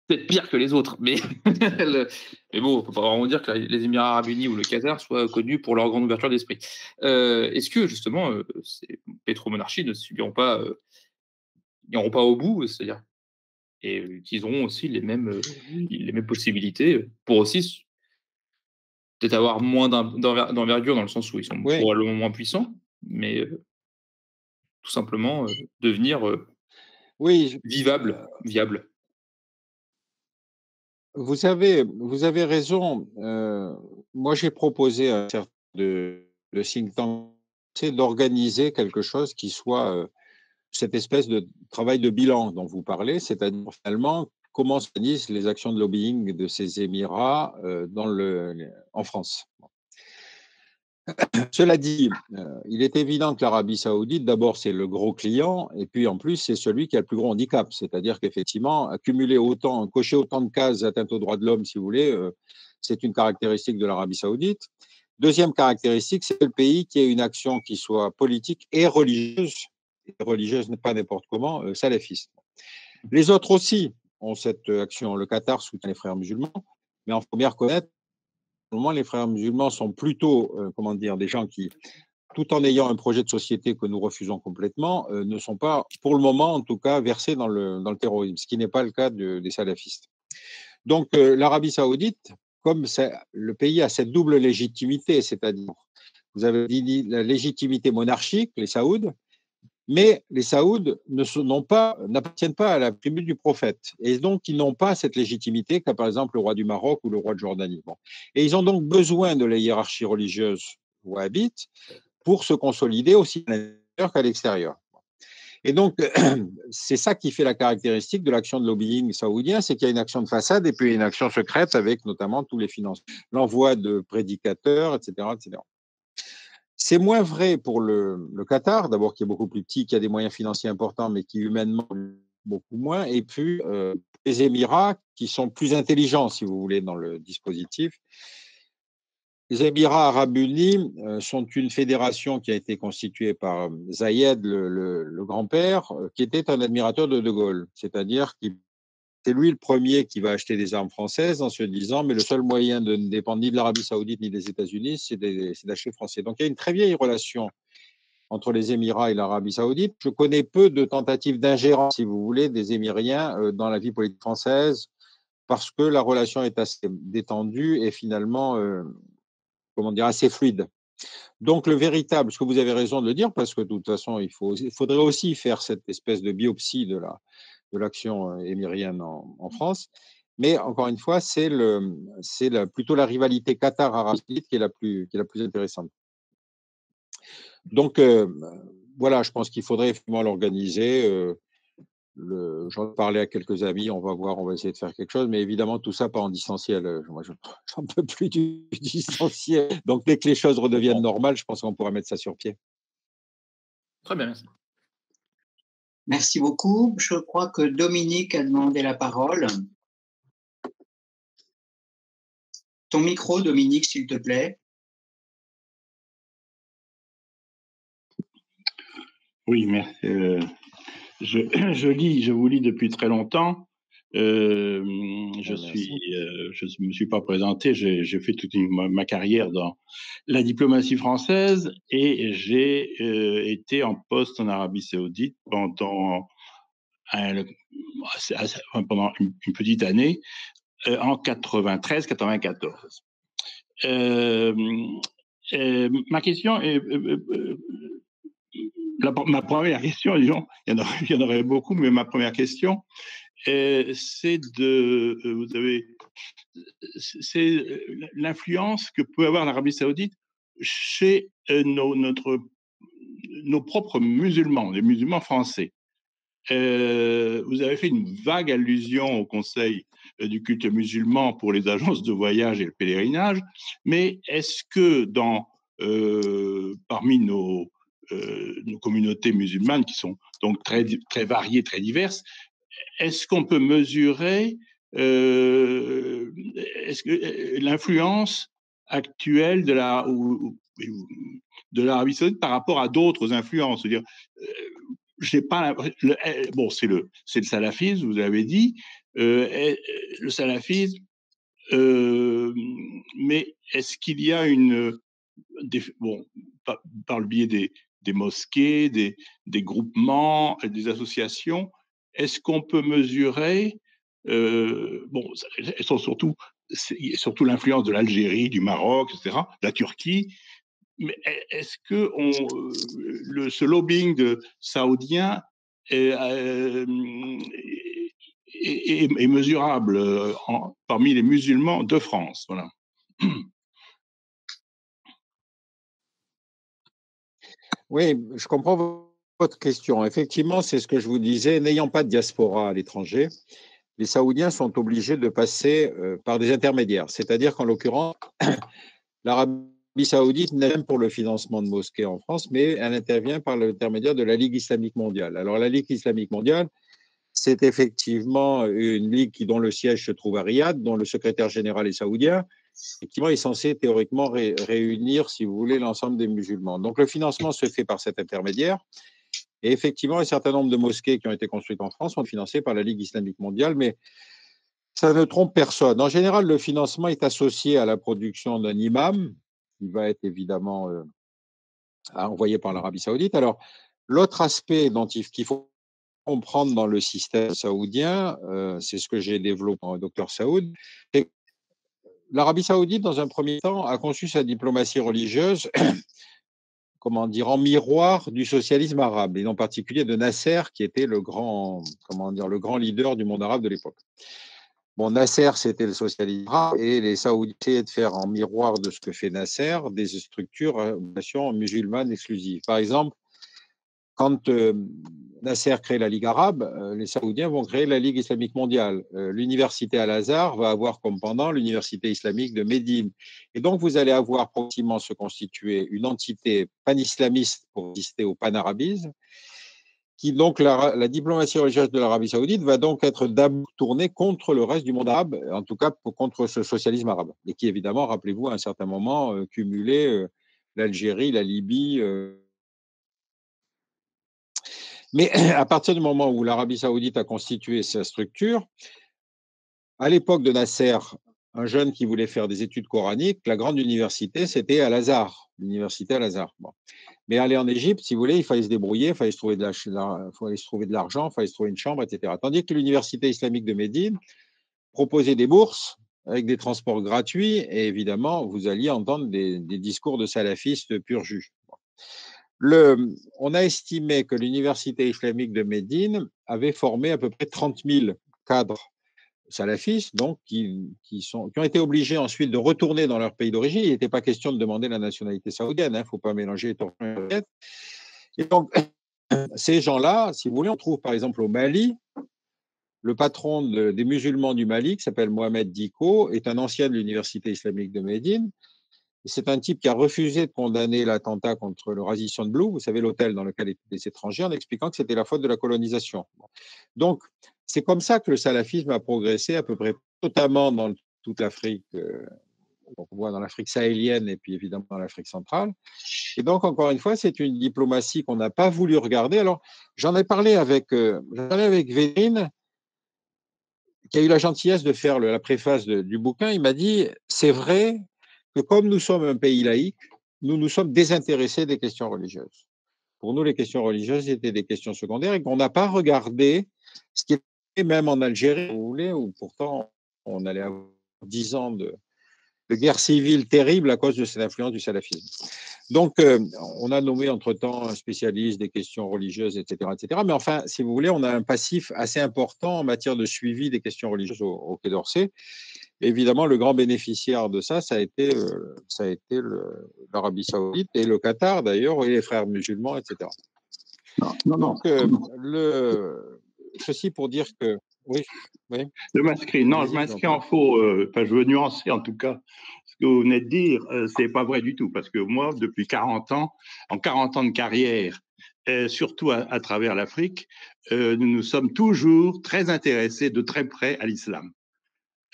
peut-être pire que les autres, mais, mais bon, il ne faut pas vraiment dire que les Émirats arabes unis ou le Qatar soient connus pour leur grande ouverture d'esprit. Est-ce que justement, ces pétromonarchies ne subiront pas, n'iront pas au bout, c'est-à-dire et utiliseront aussi les mêmes possibilités pour aussi peut-être avoir moins d'envergure dans le sens où ils sont probablement moins puissants, mais tout simplement devenir viables. Vous avez raison. Moi, j'ai proposé à un certain de think tank d'organiser quelque chose qui soit cette espèce de travail de bilan dont vous parlez, c'est-à-dire finalement comment s'organisent les actions de lobbying de ces Émirats en France. Cela dit, il est évident que l'Arabie saoudite, d'abord, c'est le gros client, et puis en plus, c'est celui qui a le plus gros handicap. C'est-à-dire qu'effectivement, cocher autant de cases atteintes aux droits de l'homme, si vous voulez, c'est une caractéristique de l'Arabie saoudite. Deuxième caractéristique, c'est le pays qui a une action qui soit politique et religieuse n'est pas n'importe comment, salafiste. Les autres aussi ont cette action. Le Qatar soutient les frères musulmans, mais il faut bien reconnaître les frères musulmans sont plutôt, des gens qui, tout en ayant un projet de société que nous refusons complètement, ne sont pas, pour le moment en tout cas, versés dans le terrorisme, ce qui n'est pas le cas des salafistes. Donc l'Arabie saoudite, comme le pays a cette double légitimité, c'est-à-dire, vous avez dit la légitimité monarchique, les Saouds, mais les Saouds n'appartiennent pas à la tribu du prophète. Et donc, ils n'ont pas cette légitimité qu'a par exemple le roi du Maroc ou le roi de Jordanie. Bon. Et ils ont donc besoin de la hiérarchie religieuse wahhabite pour se consolider aussi à l'intérieur qu'à l'extérieur. Et donc, c'est ça qui fait la caractéristique de l'action de lobbying saoudien, c'est qu'il y a une action de façade et puis une action secrète avec notamment tous les financements, l'envoi de prédicateurs, etc., etc. C'est moins vrai pour le Qatar, d'abord qui est beaucoup plus petit, qui a des moyens financiers importants, mais qui humainement beaucoup moins, et puis les Émirats qui sont plus intelligents, si vous voulez, dans le dispositif. Les Émirats arabes unis sont une fédération qui a été constituée par Zayed, le grand-père, qui était un admirateur de De Gaulle, c'est-à-dire qu'il c'est lui le premier qui va acheter des armes françaises en se disant mais le seul moyen de ne dépendre ni de l'Arabie saoudite ni des États-Unis, c'est d'acheter français. Donc il y a une très vieille relation entre les Émirats et l'Arabie saoudite. Je connais peu de tentatives d'ingérence, si vous voulez, des Émiriens dans la vie politique française, parce que la relation est assez détendue et finalement, comment dire, assez fluide. Donc, le véritable, ce que vous avez raison de le dire, parce que de toute façon, il faudrait aussi faire cette espèce de biopsie de l'action émirienne en France. Mais encore une fois, c'est plutôt la rivalité Qatar-Arabie Saoudite qui est la plus intéressante. Donc, voilà, je pense qu'il faudrait effectivement l'organiser. J'en parlais à quelques amis, on va voir, on va essayer de faire quelque chose, mais évidemment, tout ça pas en distanciel. Moi, j'en peux plus du distanciel. Donc, dès que les choses redeviennent normales, je pense qu'on pourra mettre ça sur pied. Très bien, merci. Merci beaucoup. Je crois que Dominique a demandé la parole. Ton micro, Dominique, s'il te plaît. Oui, merci. Je vous lis depuis très longtemps. Je me suis pas présenté. J'ai fait toute ma carrière dans la diplomatie française et j'ai été en poste en Arabie Saoudite pendant une petite année en 93-94. Ma question est ma première question, disons, il y en aurait beaucoup, mais ma première question, c'est l'influence que peut avoir l'Arabie Saoudite chez nos propres musulmans, les musulmans français. Vous avez fait une vague allusion au Conseil du culte musulman pour les agences de voyage et le pèlerinage, mais est-ce que parmi nos communautés musulmanes, qui sont donc très, très variées, très diverses, est-ce qu'on peut mesurer est-ce que l'influence actuelle de l'Arabie Saoudite par rapport à d'autres influences? C'est-à-dire, j'ai pas bon, c'est le salafisme, vous avez dit, le salafisme, mais est-ce qu'il y a bon, par le biais des mosquées, des groupements, des associations, est-ce qu'on peut mesurer, bon, elles sont surtout l'influence de l'Algérie, du Maroc, etc., de la Turquie, mais est-ce que ce lobbying saoudien est mesurable parmi les musulmans de France? Voilà. Oui, je comprends votre question. Effectivement, c'est ce que je vous disais. N'ayant pas de diaspora à l'étranger, les Saoudiens sont obligés de passer par des intermédiaires. C'est-à-dire qu'en l'occurrence, l'Arabie Saoudite n'aime pour le financement de mosquées en France, mais elle intervient par l'intermédiaire de la Ligue islamique mondiale. Alors, la Ligue islamique mondiale, c'est effectivement une ligue dont le siège se trouve à Riyad, dont le secrétaire général est saoudien, et qui est censé théoriquement réunir, si vous voulez, l'ensemble des musulmans. Donc, le financement se fait par cet intermédiaire. Et effectivement, un certain nombre de mosquées qui ont été construites en France sont financées par la Ligue islamique mondiale, mais ça ne trompe personne. En général, le financement est associé à la production d'un imam, qui va être évidemment envoyé par l'Arabie saoudite. Alors, l'autre aspect qu'il faut comprendre dans le système saoudien, c'est ce que j'ai développé en Dr Saoud, c'est que l'Arabie saoudite, dans un premier temps, a conçu sa diplomatie religieuse comment dire, en miroir du socialisme arabe, et en particulier de Nasser, qui était le grand leader du monde arabe de l'époque. Bon, Nasser, c'était le socialisme arabe, et les Saoudiens essayaient de faire en miroir de ce que fait Nasser des structures musulmanes exclusives. Par exemple, quand Nasser crée la Ligue arabe, les Saoudiens vont créer la Ligue islamique mondiale. L'université Al-Azhar va avoir comme pendant l'université islamique de Médine. Et donc, vous allez avoir proximement se constituer une entité pan-islamiste pour résister au panarabisme, qui donc, la diplomatie religieuse de l'Arabie saoudite va donc être d'abord tournée contre le reste du monde arabe, en tout cas contre ce socialisme arabe, et qui évidemment, rappelez-vous, à un certain moment, cumulait l'Algérie, la Libye. Mais à partir du moment où l'Arabie saoudite a constitué sa structure, à l'époque de Nasser, un jeune qui voulait faire des études coraniques, la grande université, c'était Al-Azhar, l'université Al-Azhar. Bon. Mais aller en Égypte, si vous voulez, il fallait se débrouiller, il fallait se trouver de l'argent, il fallait se trouver une chambre, etc. Tandis que l'université islamique de Médine proposait des bourses avec des transports gratuits et évidemment, vous alliez entendre des discours de salafistes pur jus. On a estimé que l'université islamique de Médine avait formé à peu près 30 000 cadres salafistes, donc qui ont été obligés ensuite de retourner dans leur pays d'origine. Il n'était pas question de demander la nationalité saoudienne, il ne faut pas mélanger les torchons et les rillettes. Et donc, ces gens-là, si vous voulez, on trouve par exemple au Mali, le patron des musulmans du Mali, qui s'appelle Mohamed Dicko, est un ancien de l'université islamique de Médine. C'est un type qui a refusé de condamner l'attentat contre le Radisson Blu, vous savez, l'hôtel dans lequel étaient des étrangers, en expliquant que c'était la faute de la colonisation. Donc, c'est comme ça que le salafisme a progressé à peu près, notamment dans toute l'Afrique, on voit dans l'Afrique sahélienne et puis évidemment dans l'Afrique centrale. Et donc, encore une fois, c'est une diplomatie qu'on n'a pas voulu regarder. Alors, j'en ai parlé avec Védrine, qui a eu la gentillesse de faire la préface du bouquin. Il m'a dit, c'est vrai que comme nous sommes un pays laïque, nous nous sommes désintéressés des questions religieuses. Pour nous, les questions religieuses étaient des questions secondaires et qu'on n'a pas regardé ce qui était même en Algérie, vous voulez, où pourtant on allait avoir 10 ans de guerre civile terrible à cause de cette influence du salafisme. Donc, on a nommé entre-temps un spécialiste des questions religieuses, etc., etc. Mais enfin, si vous voulez, on a un passif assez important en matière de suivi des questions religieuses au Quai d'Orsay. Évidemment, le grand bénéficiaire de ça, ça a été l'Arabie Saoudite et le Qatar d'ailleurs, et les frères musulmans, etc. Non. Donc, ceci pour dire que oui. Je m'inscris en faux. Je veux nuancer en tout cas ce que vous venez de dire. C'est pas vrai du tout parce que moi, depuis 40 ans, en 40 ans de carrière, surtout à travers l'Afrique, nous nous sommes toujours très intéressés de très près à l'islam.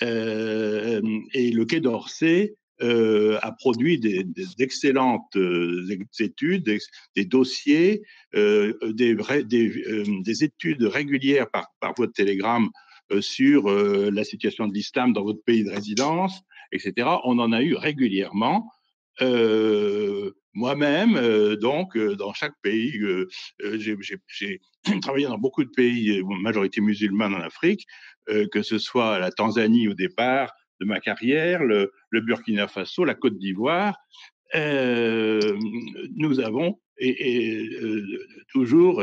Et le Quai d'Orsay a produit d'excellentes études, des dossiers, des études régulières par voie de télégramme sur la situation de l'islam dans votre pays de résidence, etc. On en a eu régulièrement. Moi-même, dans chaque pays, j'ai travaillé dans beaucoup de pays, majorité musulmane en Afrique, que ce soit la Tanzanie au départ de ma carrière, le Burkina Faso, la Côte d'Ivoire. Nous avons j'ai toujours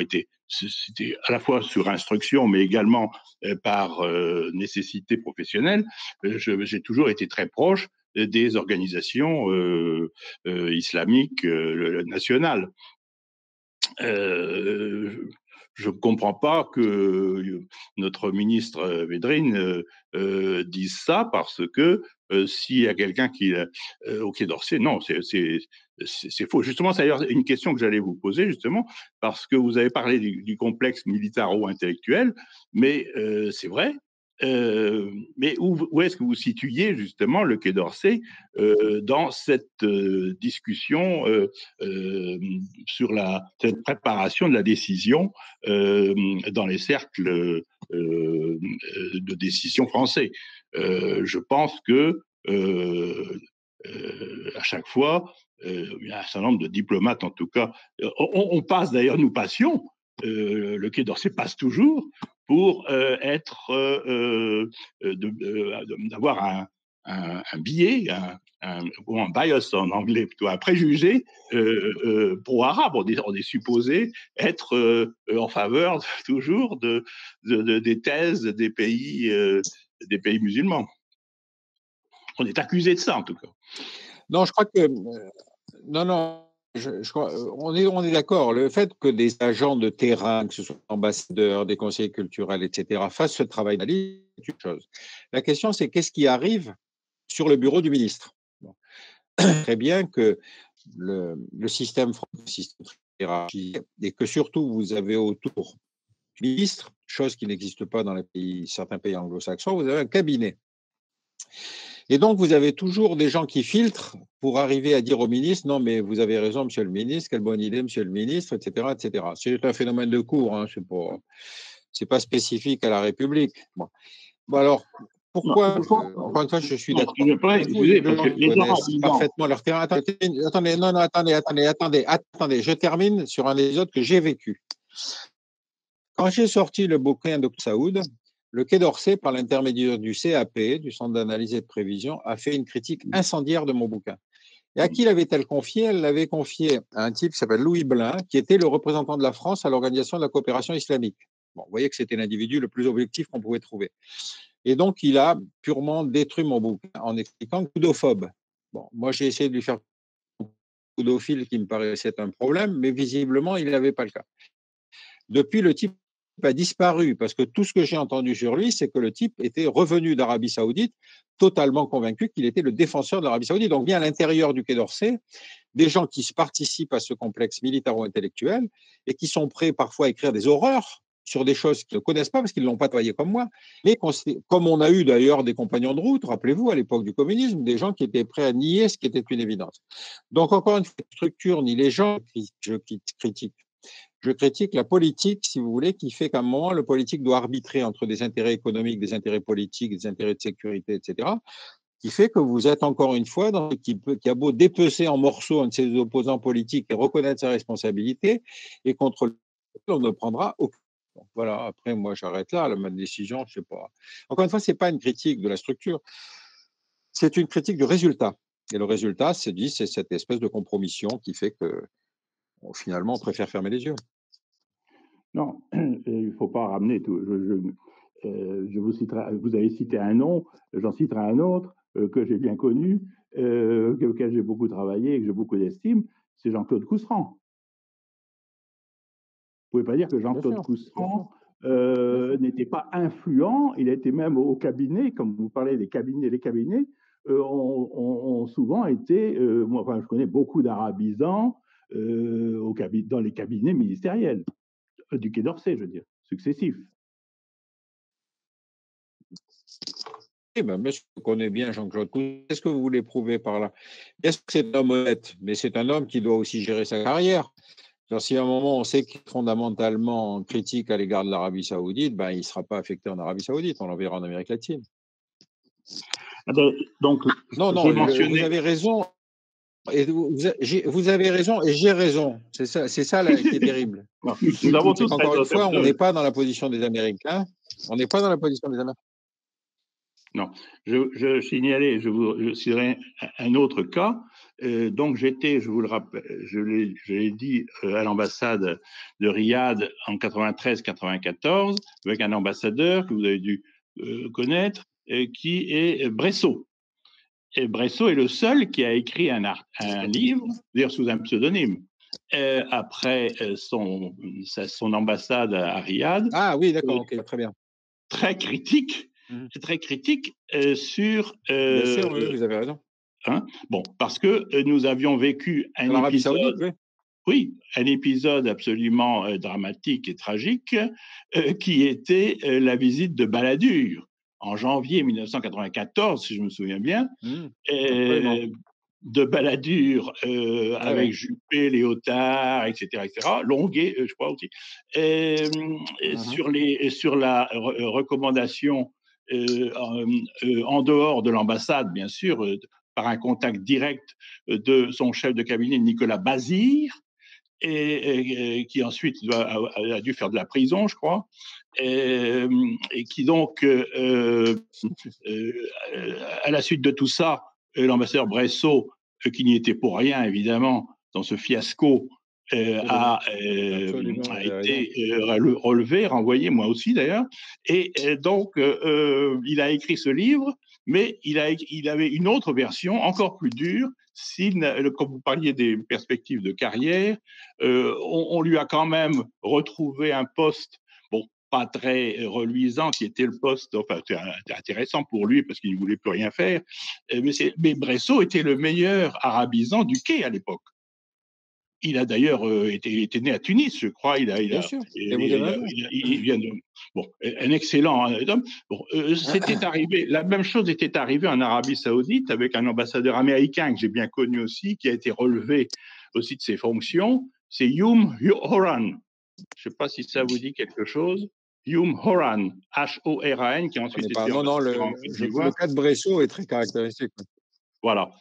été, c'était à la fois sur instruction, mais également par nécessité professionnelle. J'ai toujours été très proche des organisations islamiques nationales. Je ne comprends pas que notre ministre Védrine dise ça parce que s'il y a quelqu'un qui au Quai d'Orsay, non, c'est faux. Justement, c'est d'ailleurs une question que j'allais vous poser, justement, parce que vous avez parlé du complexe militaro-intellectuel, mais c'est vrai. Mais où est-ce que vous situiez justement le Quai d'Orsay dans cette discussion sur cette préparation de la décision dans les cercles de décision français? Je pense que à chaque fois, il y a un certain nombre de diplomates, en tout cas, on passe d'ailleurs, nous passions, le Quai d'Orsay passe toujours pour d'avoir un biais, ou un bias en anglais, plutôt un préjugé pro-arabe. On est supposé être en faveur toujours des thèses des pays musulmans. On est accusé de ça, en tout cas. Non, je crois que non. On est d'accord. Le fait que des agents de terrain, que ce soit ambassadeurs, des conseillers culturels, etc., fassent ce travail d'analyse, c'est une chose. La question, c'est qu'est-ce qui arrive sur le bureau du ministre. Bon. Très bien que le système français est hiérarchisé et que surtout vous avez autour du ministre, chose qui n'existe pas dans certains pays anglo-saxons, vous avez un cabinet. Et donc, vous avez toujours des gens qui filtrent pour arriver à dire au ministre, non, mais vous avez raison, monsieur le ministre, quelle bonne idée, monsieur le ministre, etc., etc. C'est un phénomène de cours, hein, c'est pas spécifique à la République. Bon. Bon, alors, pourquoi Non, encore une fois, je suis non, d'accord. excusez, parce que Les les gens connaissent Arabisans, parfaitement leur terrain. Attendez, non, attendez, je termine sur un épisode que j'ai vécu. Quand j'ai sorti le bouquin de Saoud, le Quai d'Orsay, par l'intermédiaire du CAP, du Centre d'analyse et de prévision, a fait une critique incendiaire de mon bouquin. Et à qui l'avait-elle confié? Elle l'avait confié à un type qui s'appelle Louis Blin, qui était le représentant de la France à l'Organisation de la coopération islamique. Bon, vous voyez que c'était l'individu le plus objectif qu'on pouvait trouver. Et donc, il a purement détruit mon bouquin en expliquant coudophobe. Bon, moi, j'ai essayé de lui faire coudophile qui me paraissait un problème, mais visiblement, il n'avait pas le cas. Depuis, le type a disparu parce que tout ce que j'ai entendu sur lui, c'est que le type était revenu d'Arabie Saoudite, totalement convaincu qu'il était le défenseur de l'Arabie Saoudite. Donc, bien à l'intérieur du Quai d'Orsay, des gens qui participent à ce complexe militaro-intellectuel et qui sont prêts parfois à écrire des horreurs sur des choses qu'ils ne connaissent pas parce qu'ils ne l'ont pas travaillé comme moi. Mais comme on a eu d'ailleurs des compagnons de route, rappelez-vous, à l'époque du communisme, des gens qui étaient prêts à nier ce qui était une évidence. Donc, encore une fois, structure ni les gens que je critique. Je critique la politique, si vous voulez, qui fait qu'à un moment, le politique doit arbitrer entre des intérêts économiques, des intérêts politiques, des intérêts de sécurité, etc., qui fait que vous êtes encore une fois dans qui a beau dépecer en morceaux un de ses opposants politiques et reconnaître sa responsabilité, et contre lequel on ne prendra aucun. Voilà, après, moi, j'arrête là, ma décision, je ne sais pas. Encore une fois, ce n'est pas une critique de la structure, c'est une critique du résultat. Et le résultat, c'est cette espèce de compromission qui fait que finalement, on préfère fermer les yeux. non, il ne faut pas ramener tout. Je vous citerai, vous avez cité un nom, j'en citerai un autre que j'ai bien connu, auquel j'ai beaucoup travaillé et que j'ai beaucoup d'estime, c'est Jean-Claude Couserand. Vous ne pouvez pas dire que Jean-Claude Couserand n'était pas influent, il était même au cabinet, comme vous parlez des cabinets, les cabinets ont souvent été, moi enfin, je connais beaucoup d'arabisans dans les cabinets ministériels, du Quai d'Orsay, je veux dire, successifs. Eh ben, monsieur connaît bien Jean-Claude Couserand. Qu'est-ce que vous voulez prouver par là? Est-ce que c'est un homme honnête? Mais c'est un homme qui doit aussi gérer sa carrière. Alors, si à un moment on sait qu'il est fondamentalement critique à l'égard de l'Arabie Saoudite, ben, il ne sera pas affecté en Arabie Saoudite, on l'enverra en Amérique latine. Donc, non, vous avez raison. Et vous avez raison et j'ai raison. C'est ça là, qui est terrible. Nous avons tous encore une fois, on n'est pas dans la position des Américains. On n'est pas dans la position des Américains. Non, je signalais, je citerai un autre cas. Donc j'étais, je vous le rappelle, je l'ai dit à l'ambassade de Riyad en 93-94 avec un ambassadeur que vous avez dû connaître, qui est Bressot. Et Bressot est le seul qui a écrit un livre, d'ailleurs sous un pseudonyme, après son ambassade à Riyad. Ah oui, d'accord, ok, très bien. Très critique sur. Bien sûr, oui, vous avez raison. Hein, bon, parce que nous avions vécu un épisode. Saoudite, oui, un épisode absolument dramatique et tragique qui était la visite de Balladur en janvier 1994, si je me souviens bien. De Balladur avec Juppé, Léotard, etc., Longuet, je crois aussi, sur la recommandation en dehors de l'ambassade, bien sûr, par un contact direct de son chef de cabinet, Nicolas Bazir, et qui ensuite a dû faire de la prison, je crois, et qui donc, à la suite de tout ça, l'ambassadeur Bressot, qui n'y était pour rien, évidemment, dans ce fiasco, a été relevé, renvoyé, moi aussi d'ailleurs. Et donc, il a écrit ce livre, mais il avait une autre version, encore plus dure. Comme vous parliez des perspectives de carrière, on lui a quand même retrouvé un poste, bon, pas très reluisant, qui était le poste, enfin, c'était intéressant pour lui parce qu'il ne voulait plus rien faire, mais Bressot était le meilleur arabisant du Quai à l'époque. Il a d'ailleurs été né à Tunis, je crois. Il vient de un excellent homme. Bon, c'était arrivé. La même chose était arrivée en Arabie Saoudite avec un ambassadeur américain que j'ai bien connu aussi, qui a été relevé aussi de ses fonctions. C'est Youm Horan. Je ne sais pas si ça vous dit quelque chose. Horan, Horan, qui a ensuite été non, non, le cas de Bresso est très caractéristique. Voilà.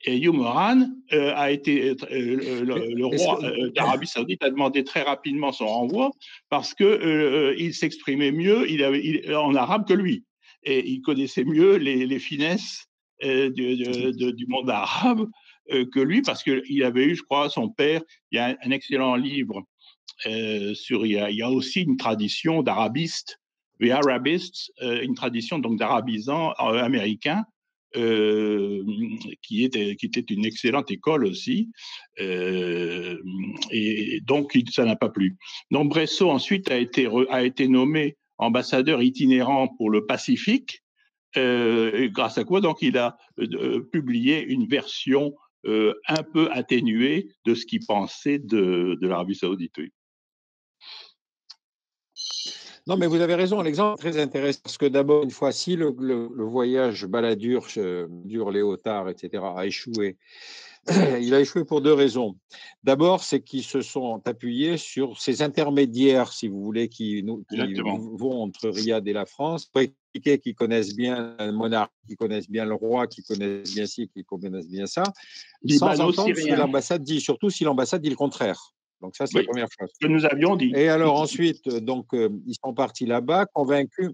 Et Horan a été le roi d'Arabie Saoudite a demandé très rapidement son renvoi parce que il s'exprimait mieux en arabe que lui et il connaissait mieux les finesses du monde arabe que lui parce qu'il avait eu, je crois, son père. Il y a un excellent livre il y a aussi une tradition d'arabistes, the Arabists, une tradition donc d'arabisants américains. Qui était une excellente école aussi, et donc ça n'a pas plu. Donc Bresso ensuite a été nommé ambassadeur itinérant pour le Pacifique, grâce à quoi donc il a publié une version un peu atténuée de ce qu'il pensait de l'Arabie Saoudite. Oui. Non, mais vous avez raison, l'exemple est très intéressant parce que d'abord, une fois, si le voyage Balladur, Léotard, etc., a échoué, il a échoué pour deux raisons. D'abord, c'est qu'ils se sont appuyés sur ces intermédiaires, si vous voulez, qui vont entre Riyad et la France, qui connaissent bien le monarque, qui connaissent bien le roi, qui connaissent bien ci, qui connaissent bien ça, sans entendre ce que l'ambassade dit, surtout si l'ambassade dit le contraire. Donc ça, c'est la première chose. Que nous avions dit. Et alors ensuite, donc, ils sont partis là-bas, convaincus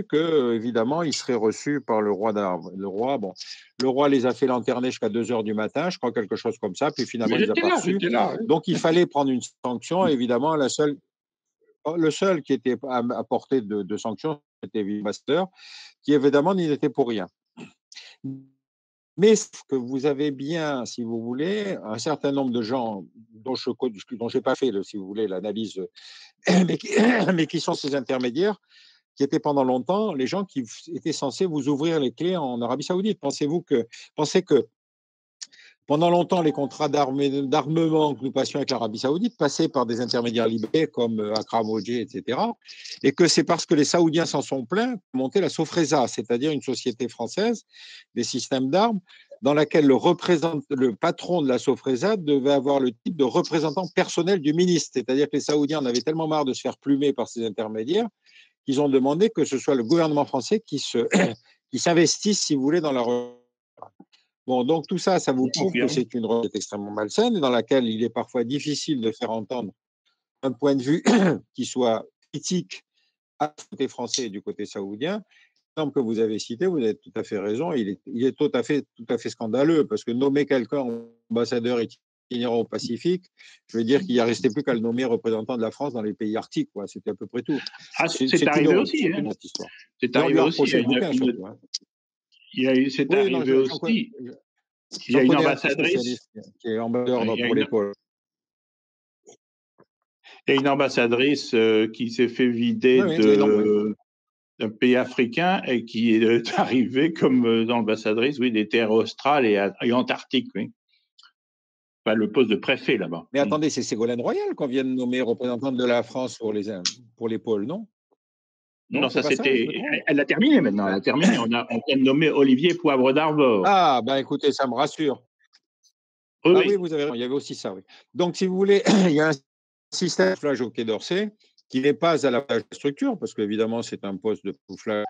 que, évidemment, ils seraient reçus par le roi d'Arabie. Le roi les a fait lanterner jusqu'à 2 heures du matin, je crois, quelque chose comme ça, puis finalement, ils n'ont pas reçus. Donc, il fallait prendre une sanction. Évidemment, le seul qui était à portée de sanction, c'était l'ambassadeur, qui évidemment n'y était pour rien. Mais que vous avez bien, si vous voulez, un certain nombre de gens dont je n'ai pas fait, si vous voulez, l'analyse, mais qui sont ces intermédiaires, qui étaient pendant longtemps les gens qui étaient censés vous ouvrir les clés en Arabie Saoudite. Pensez que pendant longtemps, les contrats d'armement que nous passions avec l'Arabie Saoudite passaient par des intermédiaires libés comme Akram Hoji, etc. Et que c'est parce que les Saoudiens s'en sont plaints monter la Sofresa, c'est-à-dire une société française des systèmes d'armes, dans laquelle le patron de la Sofresa devait avoir le titre de représentant personnel du ministre. C'est-à-dire que les Saoudiens en avaient tellement marre de se faire plumer par ces intermédiaires qu'ils ont demandé que ce soit le gouvernement français qui s'investisse, si vous voulez, dans la. Bon, donc tout ça, ça vous prouve que c'est une recette extrêmement malsaine et dans laquelle il est parfois difficile de faire entendre un point de vue qui soit critique à du côté français et du côté saoudien. L'exemple que vous avez cité, vous avez tout à fait raison, il est tout à fait scandaleux parce que nommer quelqu'un ambassadeur itinérant au Pacifique, je veux dire qu'il n'y a resté plus qu'à le nommer représentant de la France dans les pays arctiques. C'était à peu près tout. C'est arrivé aussi. C'est arrivé aussi. C'est arrivé aussi. Il y a une ambassadrice qui est ambassadeur pour les pôles. Il y a une ambassadrice qui s'est fait vider d'un pays africain et qui est arrivée comme ambassadrice, des terres australes et antarctiques. Oui. Enfin, le poste de préfet là-bas. Mais attendez, c'est Ségolène Royal qu'on vient de nommer représentante de la France pour les pôles, non? Non, ça c'était. Elle l'a terminé maintenant. Elle a terminé. On vient de nommer Olivier Poivre d'Arvor. Ah, ben écoutez, ça me rassure. Oui, vous avez raison. Il y avait aussi ça, oui. Donc, si vous voulez, il y a un système de camouflage au Quai d'Orsay qui n'est pas à la structure, parce qu'évidemment, c'est un poste de camouflage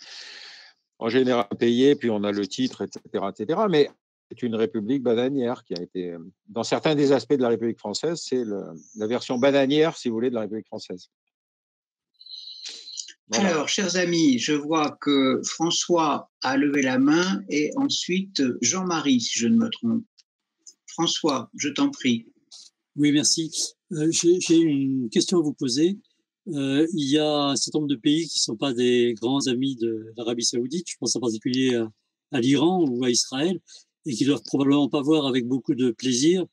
en général payé, puis on a le titre, etc. Mais c'est une république bananière qui a été, dans certains des aspects de la République française, c'est la version bananière, si vous voulez, de la République française. Voilà. Alors, chers amis, je vois que François a levé la main et ensuite Jean-Marie, si je ne me trompe. François, je t'en prie. Oui, merci. J'ai une question à vous poser. Il y a un certain nombre de pays qui ne sont pas des grands amis de l'Arabie Saoudite. Je pense en particulier à l'Iran ou à Israël et qui doivent probablement pas voir avec beaucoup de plaisir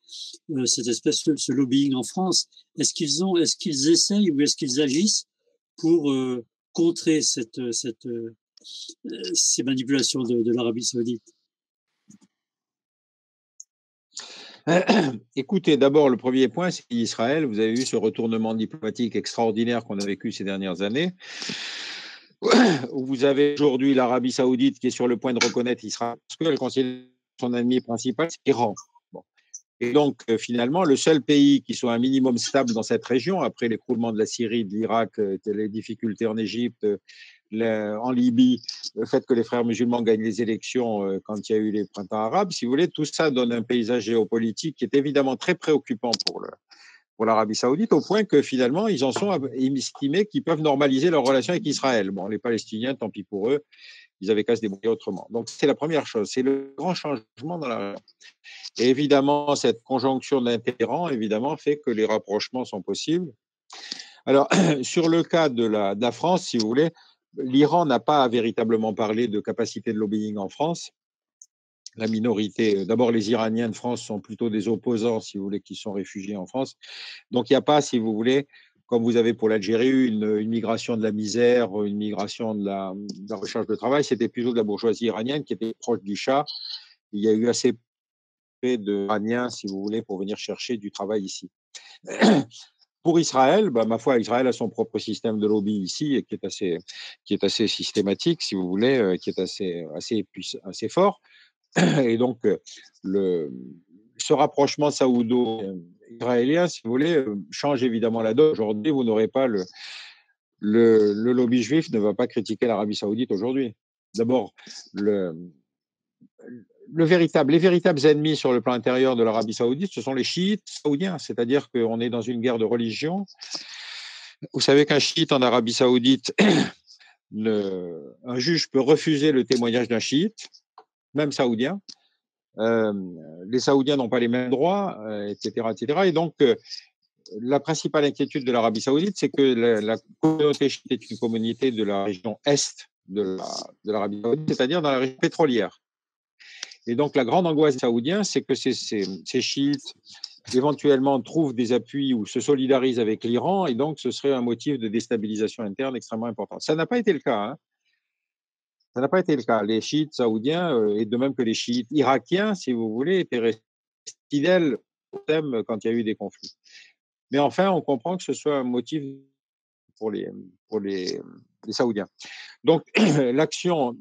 cette espèce de ce lobbying en France. Est-ce qu'ils essayent ou est-ce qu'ils agissent pour contrer ces manipulations de l'Arabie Saoudite? Écoutez, d'abord, le premier point, c'est Israël. Vous avez vu ce retournement diplomatique extraordinaire qu'on a vécu ces dernières années. Vous avez aujourd'hui l'Arabie Saoudite qui est sur le point de reconnaître Israël parce qu'elle considère son ennemi principal, c'est l'Iran. Bon. Et donc, finalement, le seul pays qui soit un minimum stable dans cette région, après l'écroulement de la Syrie, de l'Irak, les difficultés en Égypte, en Libye, le fait que les frères musulmans gagnent les élections quand il y a eu les printemps arabes, si vous voulez, tout ça donne un paysage géopolitique qui est évidemment très préoccupant pour l'Arabie saoudite, au point que finalement, ils en sont estimés qu'ils peuvent normaliser leurs relations avec Israël. Bon, les Palestiniens, tant pis pour eux, ils avaient qu'à se débrouiller autrement. Donc, c'est la première chose, c'est le grand changement dans la région. Et évidemment, cette conjonction d'intérêts, évidemment, fait que les rapprochements sont possibles. Alors, sur le cas de la France, si vous voulez, l'Iran n'a pas véritablement parlé de capacité de lobbying en France. La minorité, d'abord les Iraniens de France sont plutôt des opposants, si vous voulez, qui sont réfugiés en France. Donc il n'y a pas, si vous voulez, comme vous avez pour l'Algérie, une migration de la misère, une migration de la recherche de travail. C'était plutôt de la bourgeoisie iranienne qui était proche du Shah. Il y a eu assez peu d'Iraniens, si vous voulez, pour venir chercher du travail ici. Pour Israël, ma foi, Israël a son propre système de lobby ici, qui est assez systématique, si vous voulez, qui est assez fort. Et donc, ce rapprochement saoudo-israélien, si vous voulez, change évidemment la donne. Aujourd'hui, vous n'aurez pas le lobby juif ne va pas critiquer l'Arabie saoudite aujourd'hui. D'abord, les véritables ennemis sur le plan intérieur de l'Arabie saoudite, ce sont les chiites saoudiens, c'est-à-dire qu'on est dans une guerre de religion. Vous savez qu'un chiite en Arabie saoudite, un juge peut refuser le témoignage d'un chiite, même saoudien. Les Saoudiens n'ont pas les mêmes droits, etc., etc. Et donc, la principale inquiétude de l'Arabie saoudite, c'est que la communauté chiite est une communauté de la région est de l'Arabie saoudite, c'est-à-dire dans la région pétrolière. Et donc, la grande angoisse des Saoudiens, c'est que ces chiites, éventuellement, trouvent des appuis ou se solidarisent avec l'Iran, et donc ce serait un motif de déstabilisation interne extrêmement important. Ça n'a pas été le cas, hein. Ça n'a pas été le cas. Les chiites saoudiens, et de même que les chiites irakiens, si vous voulez, étaient restés fidèles au thème quand il y a eu des conflits. Mais enfin, on comprend que ce soit un motif pour les Saoudiens. Donc, l'action,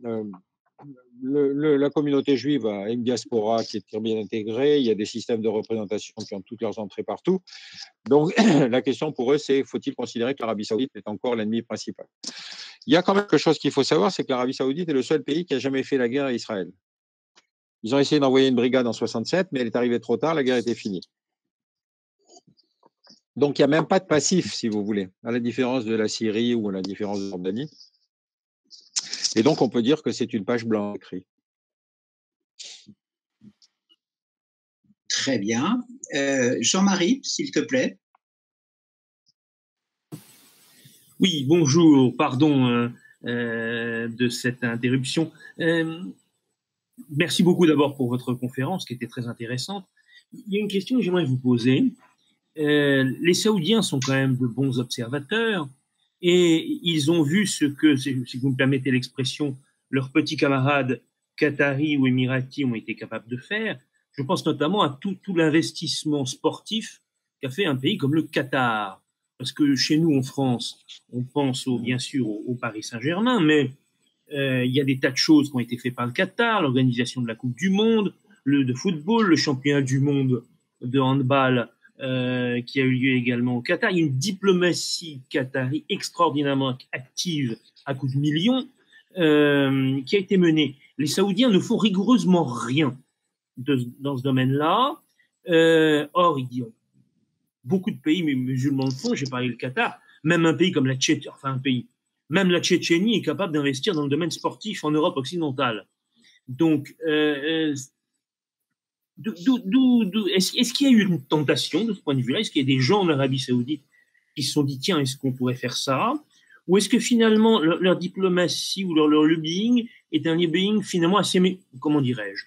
la communauté juive a une diaspora qui est très bien intégrée, il y a des systèmes de représentation qui ont toutes leurs entrées partout. Donc, la question pour eux, c'est faut-il considérer que l'Arabie saoudite est encore l'ennemi principal? Il y a quand même quelque chose qu'il faut savoir, c'est que l'Arabie saoudite est le seul pays qui a jamais fait la guerre à Israël. Ils ont essayé d'envoyer une brigade en 67, mais elle est arrivée trop tard, la guerre était finie. Donc, il n'y a même pas de passif, si vous voulez, à la différence de la Syrie ou à la différence de la Jordanie. Et donc, on peut dire que c'est une page blanche écrite. Très bien. Jean-Marie, s'il te plaît. Oui, bonjour, pardon de cette interruption. Merci beaucoup d'abord pour votre conférence qui était très intéressante. Il y a une question que j'aimerais vous poser. Les Saoudiens sont quand même de bons observateurs et ils ont vu ce que, si vous me permettez l'expression, leurs petits camarades qataris ou émiratis ont été capables de faire. Je pense notamment à tout l'investissement sportif qu'a fait un pays comme le Qatar. Parce que chez nous, en France, on pense bien sûr au Paris Saint-Germain, mais il y a des tas de choses qui ont été faites par le Qatar, l'organisation de la Coupe du Monde, de football, le championnat du monde de handball qui a eu lieu également au Qatar. Il y a une diplomatie qatari extraordinairement active à coups de millions qui a été menée. Les Saoudiens ne font rigoureusement rien dans ce domaine-là. Or, beaucoup de pays musulmans le font. J'ai parlé du Qatar. Même un pays comme la Tchétchénie, même la Tchétchénie est capable d'investir dans le domaine sportif en Europe occidentale. Donc, est-ce qu'il y a eu une tentation de ce point de vue-là? Est-ce qu'il y a des gens en Arabie Saoudite qui se sont dit tiens, est-ce qu'on pourrait faire ça? Ou est-ce que finalement leur diplomatie ou leur lobbying est un lobbying finalement assez, comment dirais-je,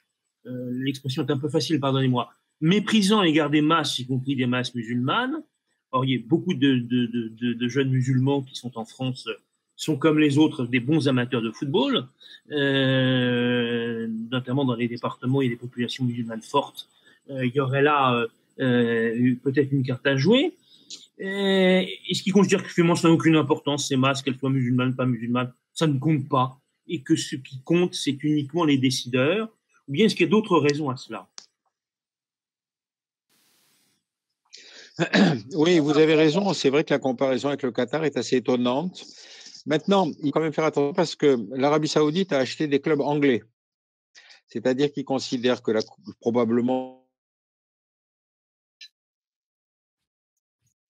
l'expression est un peu facile, pardonnez-moi, méprisant à l'égard des masses, y compris des masses musulmanes. Or, il y a beaucoup de jeunes musulmans qui sont en France, sont comme les autres des bons amateurs de football, notamment dans les départements où il y a des populations musulmanes fortes. Il y aurait là peut-être une carte à jouer. Est-ce qu'ils considèrent que finalement ça n'a aucune importance, ces masses, qu'elles soient musulmanes, pas musulmanes, ça ne compte pas, et que ce qui compte, c'est uniquement les décideurs, ou bien est-ce qu'il y a d'autres raisons à cela? Oui, vous avez raison. C'est vrai que la comparaison avec le Qatar est assez étonnante. Maintenant, il faut quand même faire attention parce que l'Arabie Saoudite a acheté des clubs anglais. C'est-à-dire qu'ils considèrent que probablement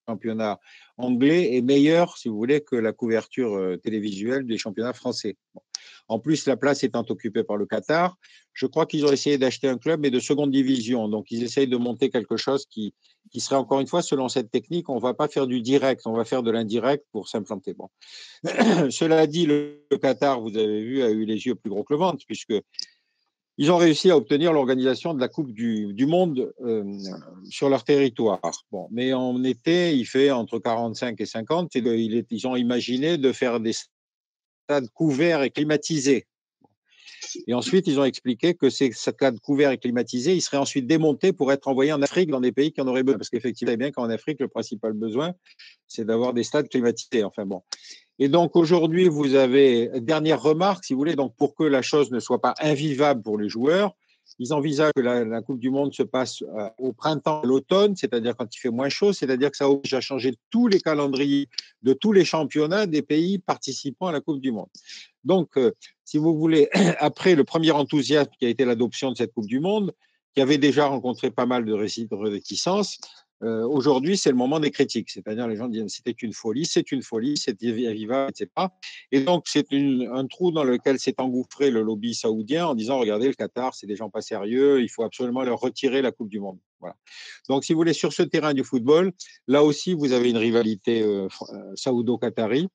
le championnat anglais est meilleur, si vous voulez, que la couverture télévisuelle des championnats français. Bon. En plus, la place étant occupée par le Qatar, je crois qu'ils ont essayé d'acheter un club, mais de seconde division. Donc, ils essayent de monter quelque chose qui serait, encore une fois, selon cette technique, on ne va pas faire du direct, on va faire de l'indirect pour s'implanter. Bon. Cela dit, le Qatar, vous avez vu, a eu les yeux plus gros que le ventre, puisque ils ont réussi à obtenir l'organisation de la Coupe du Monde sur leur territoire. Bon, mais en été, il fait entre 45 et 50. Et ils ont imaginé de faire des stades couverts et climatisés. Et ensuite, ils ont expliqué que ces stades couverts et climatisés, ils seraient ensuite démontés pour être envoyés en Afrique, dans des pays qui en auraient besoin. Parce qu'effectivement, bien qu'en Afrique, le principal besoin, c'est d'avoir des stades climatisés. Enfin bon. Et donc aujourd'hui, vous avez, dernière remarque, si vous voulez, donc pour que la chose ne soit pas invivable pour les joueurs, ils envisagent que la Coupe du Monde se passe au printemps, à l'automne, c'est-à-dire quand il fait moins chaud, c'est-à-dire que ça oblige à changer tous les calendriers de tous les championnats des pays participant à la Coupe du Monde. Donc, si vous voulez, après le premier enthousiasme qui a été l'adoption de cette Coupe du Monde, qui avait déjà rencontré pas mal de réticences, aujourd'hui, c'est le moment des critiques. C'est-à-dire, les gens disent c'était une folie, c'est invivable, etc. Et donc, c'est un trou dans lequel s'est engouffré le lobby saoudien en disant regardez, le Qatar, c'est des gens pas sérieux, il faut absolument leur retirer la Coupe du Monde. Voilà. Donc, si vous voulez, sur ce terrain du football, là aussi, vous avez une rivalité saoudo-qatari.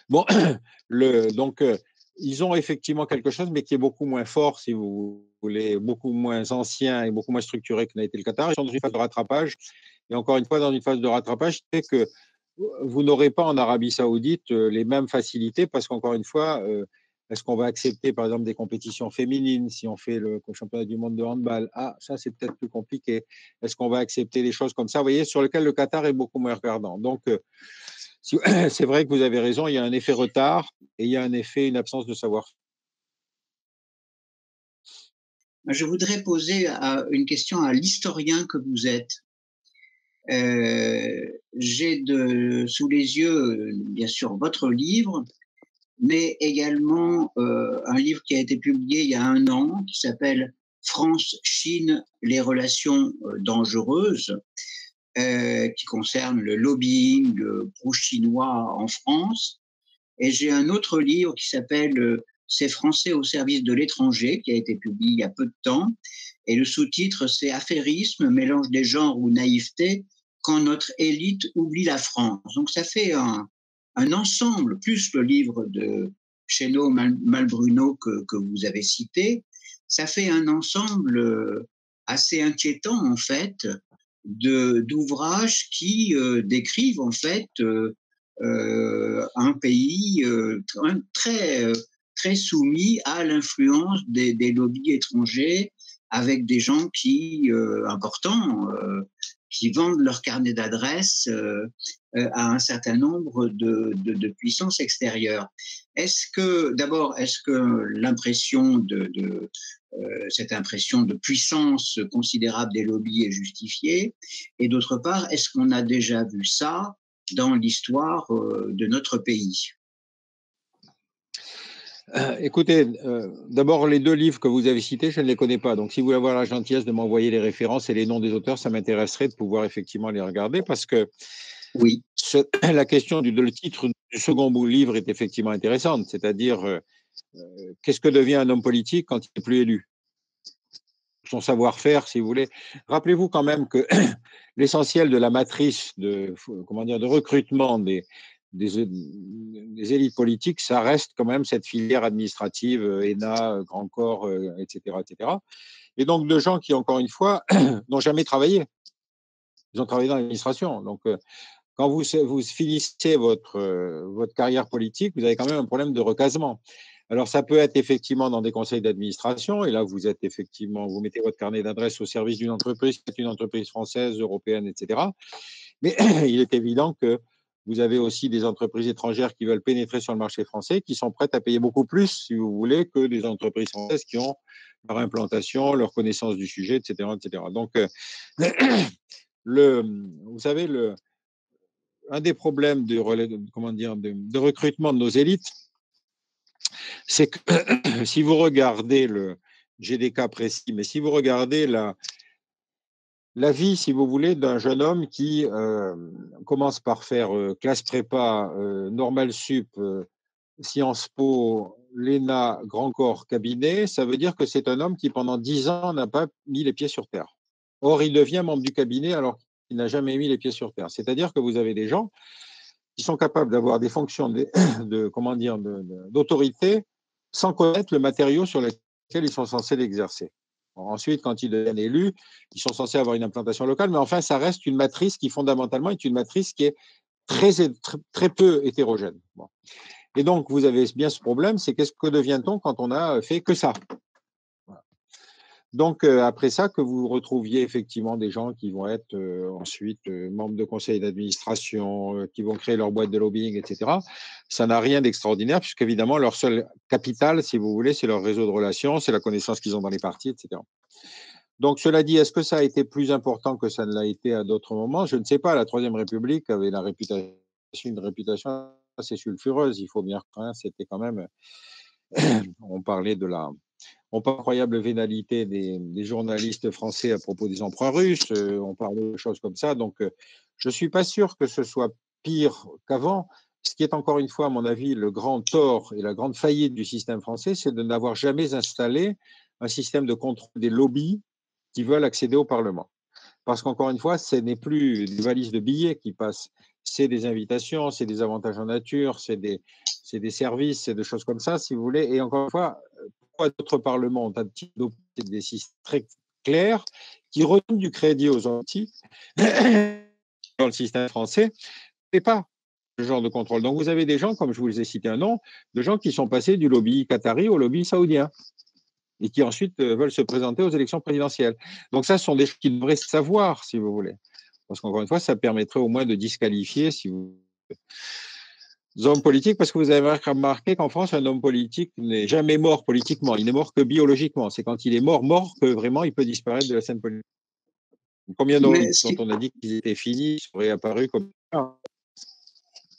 Bon, donc, ils ont effectivement quelque chose, mais qui est beaucoup moins fort, si vous voulez, beaucoup moins ancien et beaucoup moins structuré que n'a été le Qatar. Ils sont dans une phase de rattrapage. Et encore une fois, dans une phase de rattrapage, c'est que vous n'aurez pas en Arabie Saoudite les mêmes facilités parce qu'encore une fois, est-ce qu'on va accepter, par exemple, des compétitions féminines si on fait le championnat du monde de handball? Ah, ça, c'est peut-être plus compliqué. Est-ce qu'on va accepter des choses comme ça, vous voyez, sur lesquelles le Qatar est beaucoup moins regardant. Donc, c'est vrai que vous avez raison, il y a un effet retard et il y a un effet, une absence de savoir. Je voudrais poser une question à l'historien que vous êtes. J'ai sous les yeux, bien sûr, votre livre, mais également un livre qui a été publié il y a 1 an, qui s'appelle France-Chine, les relations dangereuses, qui concerne le lobbying pro-chinois en France. Et j'ai un autre livre qui s'appelle C'est Français au service de l'étranger, qui a été publié il y a peu de temps. Et le sous-titre, c'est Affairisme, mélange des genres ou naïveté, quand notre élite oublie la France. Donc ça fait un ensemble, plus le livre de Chénaud-Malbruno que vous avez cité, ça fait un ensemble assez inquiétant en fait d'ouvrages qui décrivent en fait un pays très soumis à l'influence des lobbies étrangers, avec des gens importants qui vendent leur carnet d'adresses à un certain nombre de puissances extérieures. D'abord, est-ce que l'impression cette impression de puissance considérable des lobbies est justifiée? Et d'autre part, est-ce qu'on a déjà vu ça dans l'histoire de notre pays? Écoutez, d'abord, les 2 livres que vous avez cités, je ne les connais pas. Donc, si vous voulez avoir la gentillesse de m'envoyer les références et les noms des auteurs, ça m'intéresserait de pouvoir effectivement les regarder parce que oui. La question le titre du second livre est effectivement intéressante, c'est-à-dire qu'est-ce que devient un homme politique quand il n'est plus élu? Son savoir-faire, si vous voulez. Rappelez-vous quand même que l'essentiel de la matrice de recrutement des élites politiques, ça reste quand même cette filière administrative, ENA, Grand Corps, etc., etc. Et donc de gens qui, encore une fois, n'ont jamais travaillé. Ils ont travaillé dans l'administration. Donc, quand vous finissez votre carrière politique, vous avez quand même un problème de recasement. Alors, ça peut être effectivement dans des conseils d'administration, et là, vous mettez votre carnet d'adresse au service d'une entreprise, peut-être une entreprise française, européenne, etc. Mais il est évident que vous avez aussi des entreprises étrangères qui veulent pénétrer sur le marché français, qui sont prêtes à payer beaucoup plus, si vous voulez, que des entreprises françaises qui ont leur implantation, leur connaissance du sujet, etc., etc. Donc, vous savez, un des problèmes de recrutement de nos élites, c'est que si vous regardez j'ai des cas précis, mais si vous regardez la vie, si vous voulez, d'un jeune homme qui commence par faire classe prépa, normale sup, Sciences Po, l'ENA, grand corps, cabinet, ça veut dire que c'est un homme qui, pendant 10 ans, n'a pas mis les pieds sur terre. Or, il devient membre du cabinet alors qu'il n'a jamais mis les pieds sur terre. C'est-à-dire que vous avez des gens qui sont capables d'avoir des fonctions d'autorité sans connaître le matériau sur lequel ils sont censés l'exercer. Ensuite, quand ils deviennent élus, ils sont censés avoir une implantation locale, mais enfin, ça reste une matrice qui, fondamentalement, est une matrice qui est très peu hétérogène. Bon. Et donc, vous avez bien ce problème, c'est qu'est-ce que devient-on quand on a fait que ça? Voilà. Donc, après ça, que vous retrouviez effectivement des gens qui vont être ensuite membres de conseils d'administration, qui vont créer leur boîte de lobbying, etc., ça n'a rien d'extraordinaire, puisqu'évidemment, leur seul capital, si vous voulez, c'est leur réseau de relations, c'est la connaissance qu'ils ont dans les partis, etc. Donc, cela dit, est-ce que ça a été plus important que ça ne l'a été à d'autres moments? Je ne sais pas. La Troisième République avait une réputation assez sulfureuse, il faut bien reconnaître, c'était quand même, on parlait de incroyable vénalité des journalistes français à propos des emprunts russes, on parlait de choses comme ça, donc je ne suis pas sûr que ce soit pire qu'avant. Ce qui est encore une fois, à mon avis, le grand tort et la grande faillite du système français, c'est de n'avoir jamais installé un système de contrôle des lobbies qui veulent accéder au Parlement. Parce qu'encore une fois, ce n'est plus des valises de billets qui passent, c'est des invitations, c'est des avantages en nature, c'est des services, c'est des choses comme ça, si vous voulez. Et encore une fois, pourquoi d'autres parlements ont un petit des systèmes très clairs qui redonnent du crédit aux outils dans le système français, c'est pas ce genre de contrôle. Donc vous avez des gens, comme je vous ai cité un nom, de gens qui sont passés du lobby qatari au lobby saoudien et qui ensuite veulent se présenter aux élections présidentielles. Donc ça, ce sont des choses qu'ils devraient savoir, si vous voulez. Parce qu'encore une fois, ça permettrait au moins de disqualifier, si vous les hommes politiques, parce que vous avez remarqué qu'en France, un homme politique n'est jamais mort politiquement, il n'est mort que biologiquement. C'est quand il est mort que vraiment il peut disparaître de la scène politique. Combien d'hommes dont on a dit qu'ils étaient finis seraient apparus comme ça?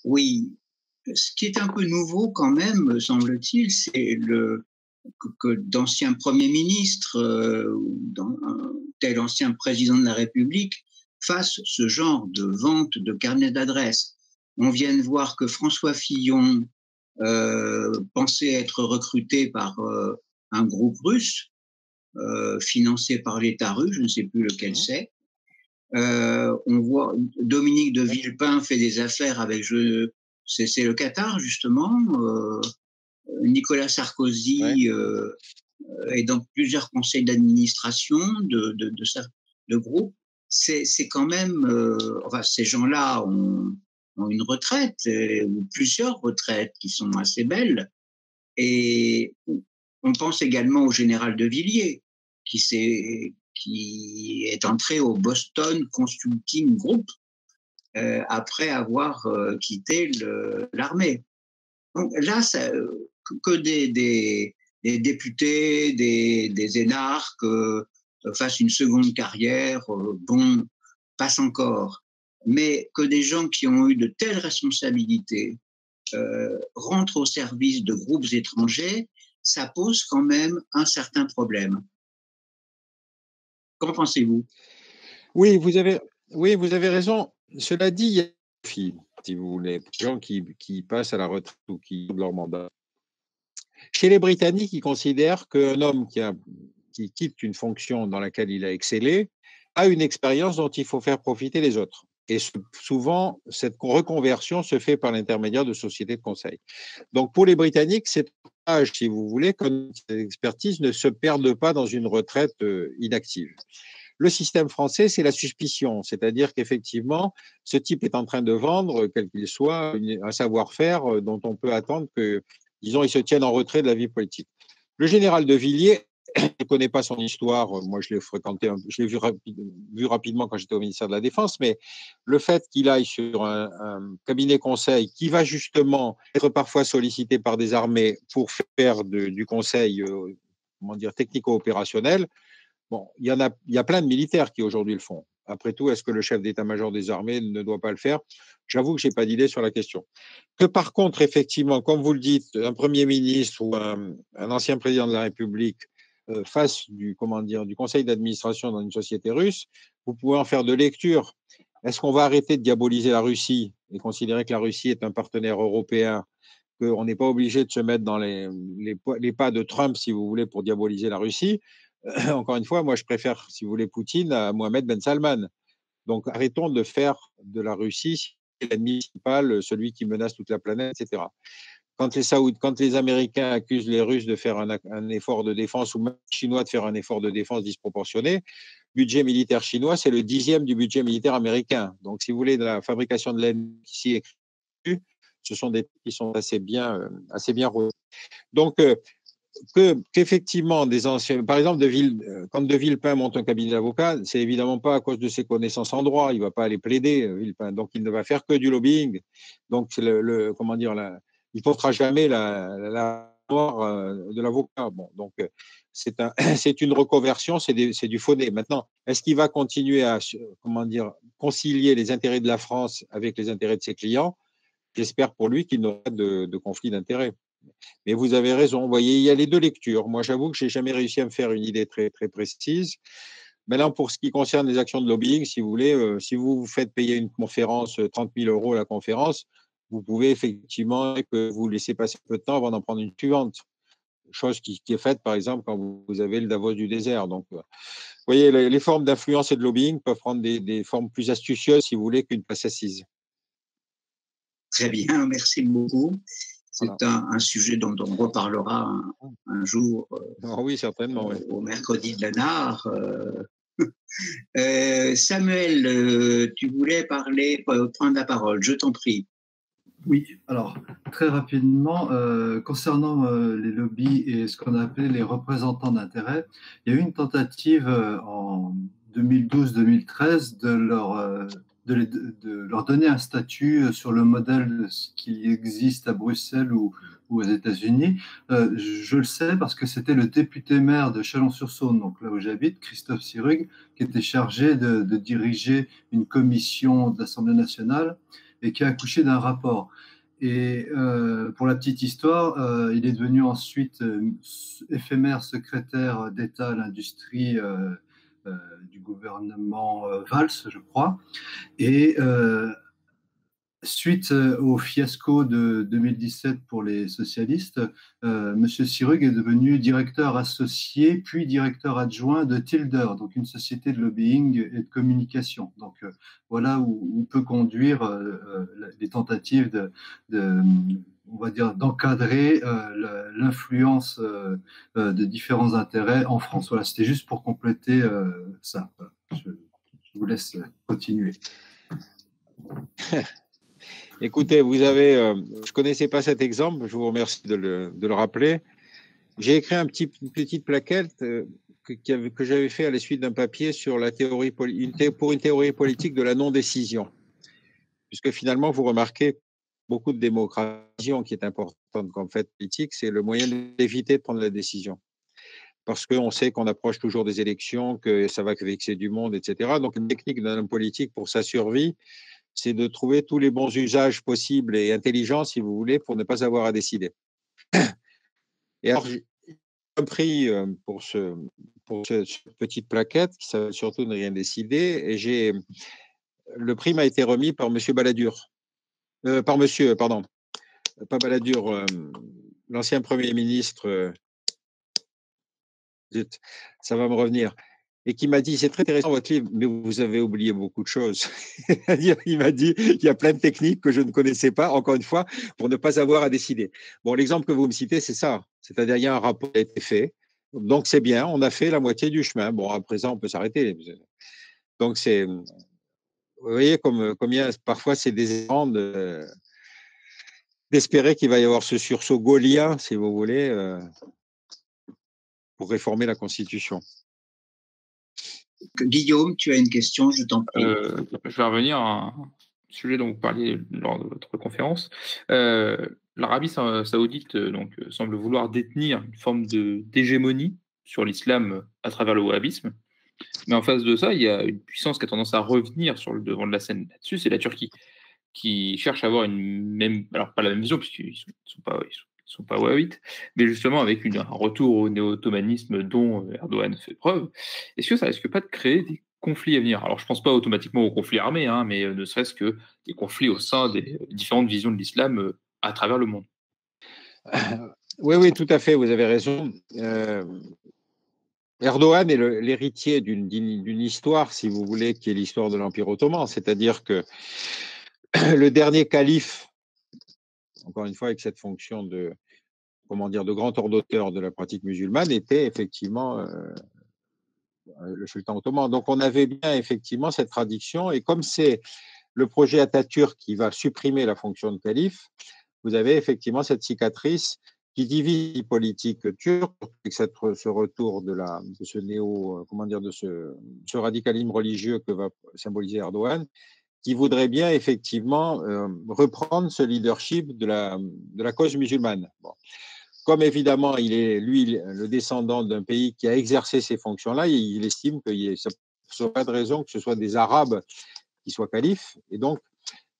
Oui, ce qui est un peu nouveau quand même, semble-t-il, c'est que d'anciens premiers ministres, tel ancien président de la République, fassent ce genre de vente de carnet d'adresses. On vient de voir que François Fillon pensait être recruté par un groupe russe, financé par l'État russe, je ne sais plus lequel c'est. On voit Dominique de Villepin fait des affaires avec, c'est le Qatar justement. Nicolas Sarkozy est dans plusieurs conseils d'administration de groupes. C'est quand même, enfin, ces gens-là ont une retraite ou plusieurs retraites qui sont assez belles. Et on pense également au général de Villiers qui est entré au Boston Consulting Group après avoir quitté l'armée. Donc là, que des députés, des énarques fassent une seconde carrière, bon, passe encore. Mais que des gens qui ont eu de telles responsabilités rentrent au service de groupes étrangers, ça pose quand même un certain problème. Qu'en pensez-vous? Oui, vous avez raison. Cela dit, il y a des filles, si vous voulez, des gens qui passent à la retraite ou qui ont leur mandat. Chez les Britanniques, ils considèrent qu'un homme qui quitte une fonction dans laquelle il a excellé a une expérience dont il faut faire profiter les autres. Et souvent, cette reconversion se fait par l'intermédiaire de sociétés de conseil. Donc, pour les Britanniques, c'est âge, si vous voulez, que cette expertise ne se perde pas dans une retraite inactive. Le système français, c'est la suspicion, c'est-à-dire qu'effectivement, ce type est en train de vendre, quel qu'il soit, un savoir-faire dont on peut attendre que, disons, il se tienne en retrait de la vie politique. Le général de Villiers, je ne connais pas son histoire, moi je l'ai fréquenté, je l'ai vu rapidement quand j'étais au ministère de la Défense, mais le fait qu'il aille sur un cabinet conseil qui va justement être parfois sollicité par des armées pour faire du conseil technico-opérationnel, bon, il y a plein de militaires qui aujourd'hui le font. Après tout, est-ce que le chef d'état-major des armées ne doit pas le faire? J'avoue que je n'ai pas d'idée sur la question. Que par contre, effectivement, comme vous le dites, un Premier ministre ou un ancien président de la République fasse du conseil d'administration dans une société russe, vous pouvez en faire deux lectures. Est-ce qu'on va arrêter de diaboliser la Russie et considérer que la Russie est un partenaire européen, qu'on n'est pas obligé de se mettre dans les pas de Trump, si vous voulez, pour diaboliser la Russie? Encore une fois, moi, je préfère, si vous voulez, Poutine à Mohamed Ben Salman. Donc, arrêtons de faire de la Russie l'ennemi principal, celui qui menace toute la planète, etc. Quand les Américains accusent les Russes de faire un effort de défense, ou même les Chinois de faire un effort de défense disproportionné, le budget militaire chinois, c'est le 10e du budget militaire américain. Donc, si vous voulez, de la fabrication de l'ennemi ici, ce sont des qui sont assez bien rodés. Donc, qu'effectivement, des anciens, par exemple, quand De Villepin monte un cabinet d'avocats, c'est évidemment pas à cause de ses connaissances en droit, il ne va pas aller plaider, Villepin, donc il ne va faire que du lobbying. Donc, il ne portera jamais la mort de l'avocat. Bon, donc, c'est une reconversion, c'est du faux-nez. Maintenant, est-ce qu'il va continuer à concilier les intérêts de la France avec les intérêts de ses clients? J'espère pour lui qu'il n'aura pas de conflit d'intérêts. Mais vous avez raison. Vous voyez, il y a les deux lectures. Moi, j'avoue que je n'ai jamais réussi à me faire une idée très, très précise. Maintenant, pour ce qui concerne les actions de lobbying, si vous voulez, si vous vous faites payer une conférence 30 000 € la conférence, vous pouvez effectivement que vous laissez passer un peu de temps avant d'en prendre une suivante. Chose qui est faite, par exemple, quand vous avez le Davos du désert. Donc, vous voyez, les formes d'influence et de lobbying peuvent prendre des formes plus astucieuses, si vous voulez, qu'une place assise. Très bien, merci beaucoup. C'est voilà. un sujet dont on reparlera un jour. Oui, certainement. Oui. Au mercredi de la NAR. Samuel, tu voulais prendre la parole, je t'en prie. Oui, alors très rapidement, concernant les lobbies et ce qu'on a appelé les représentants d'intérêt, il y a eu une tentative en 2012-2013 de leur donner un statut sur le modèle de ce qui existe à Bruxelles ou aux États-Unis. Je le sais parce que c'était le député maire de Chalon-sur-Saône, donc là où j'habite, Christophe Sirug, qui était chargé de diriger une commission de l'Assemblée nationale et qui a accouché d'un rapport. Et pour la petite histoire, il est devenu ensuite éphémère secrétaire d'État à l'industrie du gouvernement Valls, je crois. Et suite au fiasco de 2017 pour les socialistes, M. Sirug est devenu directeur associé puis directeur adjoint de Tilder, donc une société de lobbying et de communication. Donc voilà où peut conduire les tentatives on va dire, d'encadrer l'influence de différents intérêts en France. Voilà, c'était juste pour compléter ça. Je vous laisse continuer. Écoutez, je ne connaissais pas cet exemple, je vous remercie de le rappeler. J'ai écrit une petite plaquette que j'avais fait à la suite d'un papier sur pour une théorie politique de la non-décision. Puisque finalement, vous remarquez, beaucoup de démocratie qui est importante comme fait politique, c'est le moyen d'éviter de prendre la décision. Parce qu'on sait qu'on approche toujours des élections, que ça va vexer du monde, etc. Donc, une technique d'un homme politique pour sa survie, c'est de trouver tous les bons usages possibles et intelligents, si vous voulez, pour ne pas avoir à décider. Et alors, j'ai un prix pour cette petite plaquette, qui s'appelle surtout Ne rien décider, et le prix m'a été remis par monsieur Balladur. Pas Balladur, l'ancien Premier ministre, ça va me revenir, et qui m'a dit, c'est très intéressant votre livre, mais vous avez oublié beaucoup de choses. Il m'a dit, il y a plein de techniques que je ne connaissais pas, encore une fois, pour ne pas avoir à décider. Bon, l'exemple que vous me citez, c'est ça. C'est-à-dire, il y a un rapport qui a été fait, donc c'est bien, on a fait la moitié du chemin. Bon, à présent, on peut s'arrêter. Donc, vous voyez combien parfois c'est désespérant d'espérer qu'il va y avoir ce sursaut gaullien, si vous voulez, pour réformer la Constitution. Guillaume, tu as une question, je t'en prie. Je vais revenir à un sujet dont vous parliez lors de votre conférence. L'Arabie saoudite semble vouloir détenir une forme d'hégémonie sur l'islam à travers le wahhabisme. Mais en face de ça, il y a une puissance qui a tendance à revenir sur le devant de la scène là-dessus, c'est la Turquie, qui cherche à avoir une même, alors pas la même vision, puisqu'ils sont pas wahhabites, mais justement avec un retour au néo-ottomanisme dont Erdogan fait preuve. Est-ce que ça risque pas de créer des conflits à venir? Alors je pense pas automatiquement aux conflits armés, hein, mais ne serait-ce que des conflits au sein des différentes visions de l'islam à travers le monde. Oui, oui, tout à fait, vous avez raison. Erdogan est l'héritier d'une histoire, si vous voulez, qui est l'histoire de l'Empire ottoman, c'est-à-dire que le dernier calife, encore une fois avec cette fonction de, comment dire, de grand ordonnateur de la pratique musulmane, était effectivement le sultan ottoman. Donc on avait bien effectivement cette tradition, et comme c'est le projet Atatürk qui va supprimer la fonction de calife, vous avez effectivement cette cicatrice qui divise les politiques turques, avec ce retour de ce néo, comment dire, de ce radicalisme religieux que va symboliser Erdogan, qui voudrait bien effectivement reprendre ce leadership de la cause musulmane. Bon. Comme évidemment il est, lui, le descendant d'un pays qui a exercé ces fonctions-là, il estime qu'il n'y a pas de raison que ce soit des Arabes qui soient califes, et donc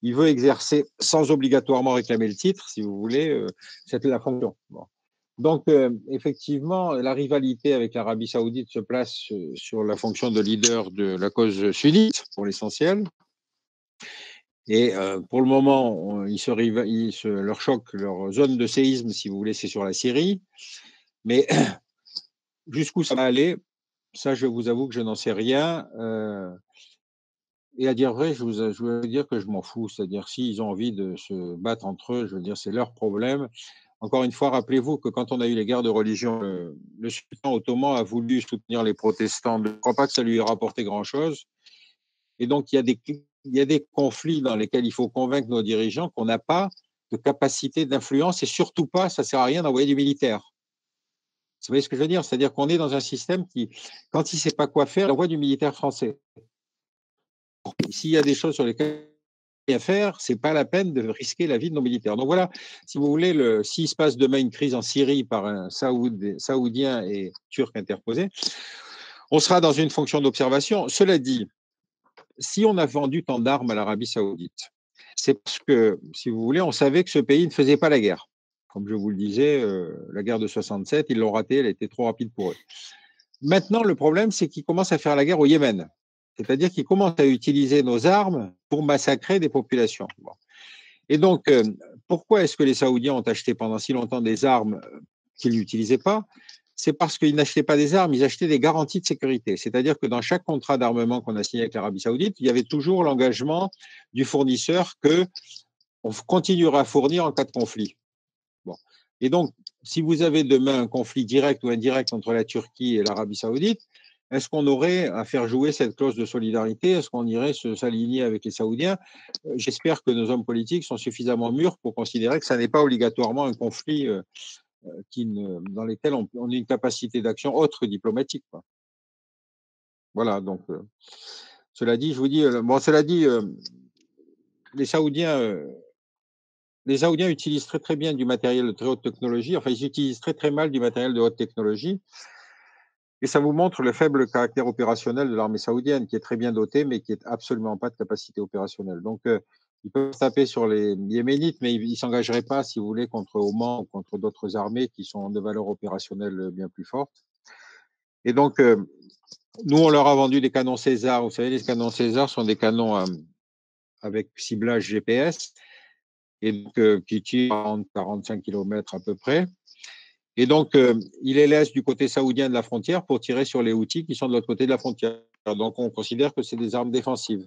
il veut exercer sans obligatoirement réclamer le titre, si vous voulez, c'est la fonction. Bon. Donc, effectivement, la rivalité avec l'Arabie saoudite se place sur la fonction de leader de la cause sunnite, pour l'essentiel. Et pour le moment, leur choc, leur zone de séisme, si vous voulez, c'est sur la Syrie. Mais jusqu'où ça va aller, ça, je vous avoue que je n'en sais rien. Et à dire vrai, je veux dire que je m'en fous. C'est-à-dire, s'ils ont envie de se battre entre eux, je veux dire, c'est leur problème. Encore une fois, rappelez-vous que quand on a eu les guerres de religion, le sultan ottoman a voulu soutenir les protestants. Je ne crois pas que ça lui ait rapporté grand-chose. Et donc, il y a des conflits dans lesquels il faut convaincre nos dirigeants qu'on n'a pas de capacité d'influence, et surtout pas, ça ne sert à rien d'envoyer du militaire. Vous voyez ce que je veux dire? C'est-à-dire qu'on est dans un système qui, quand il ne sait pas quoi faire, il envoie du militaire français. S'il y a des choses sur lesquelles il y a à faire, ce n'est pas la peine de risquer la vie de nos militaires. Donc voilà, si vous voulez, s'il se passe demain une crise en Syrie par un Saoudien et Turc interposé, on sera dans une fonction d'observation. Cela dit, si on a vendu tant d'armes à l'Arabie saoudite, c'est parce que, si vous voulez, on savait que ce pays ne faisait pas la guerre. Comme je vous le disais, la guerre de 67, ils l'ont ratée, elle était trop rapide pour eux. Maintenant, le problème, c'est qu'ils commencent à faire la guerre au Yémen. C'est-à-dire qu'ils commencent à utiliser nos armes pour massacrer des populations. Bon. Et donc, pourquoi est-ce que les Saoudiens ont acheté pendant si longtemps des armes qu'ils n'utilisaient pas? C'est parce qu'ils n'achetaient pas des armes, ils achetaient des garanties de sécurité. C'est-à-dire que dans chaque contrat d'armement qu'on a signé avec l'Arabie saoudite, il y avait toujours l'engagement du fournisseur qu'on continuera à fournir en cas de conflit. Bon. Et donc, si vous avez demain un conflit direct ou indirect entre la Turquie et l'Arabie saoudite, est-ce qu'on aurait à faire jouer cette clause de solidarité? Est-ce qu'on irait s'aligner avec les Saoudiens? J'espère que nos hommes politiques sont suffisamment mûrs pour considérer que ça n'est pas obligatoirement un conflit dans lesquels on a une capacité d'action autre que diplomatique, quoi. Voilà, donc, cela dit, je vous dis, les Saoudiens utilisent très très bien du matériel de très haute technologie, enfin ils utilisent très très mal du matériel de haute technologie, et ça vous montre le faible caractère opérationnel de l'armée saoudienne, qui est très bien dotée, mais qui n'est absolument pas de capacité opérationnelle. Donc, ils peuvent taper sur les Yéménites, mais ils ne s'engageraient pas, si vous voulez, contre Oman ou contre d'autres armées qui sont de valeur opérationnelle bien plus forte. Et donc, nous, on leur a vendu des canons César. Vous savez, les canons César sont des canons avec ciblage GPS, et donc, qui tirent 40-45 km à peu près. Et donc, ils les laissent du côté saoudien de la frontière pour tirer sur les Houthis qui sont de l'autre côté de la frontière. Donc, on considère que c'est des armes défensives.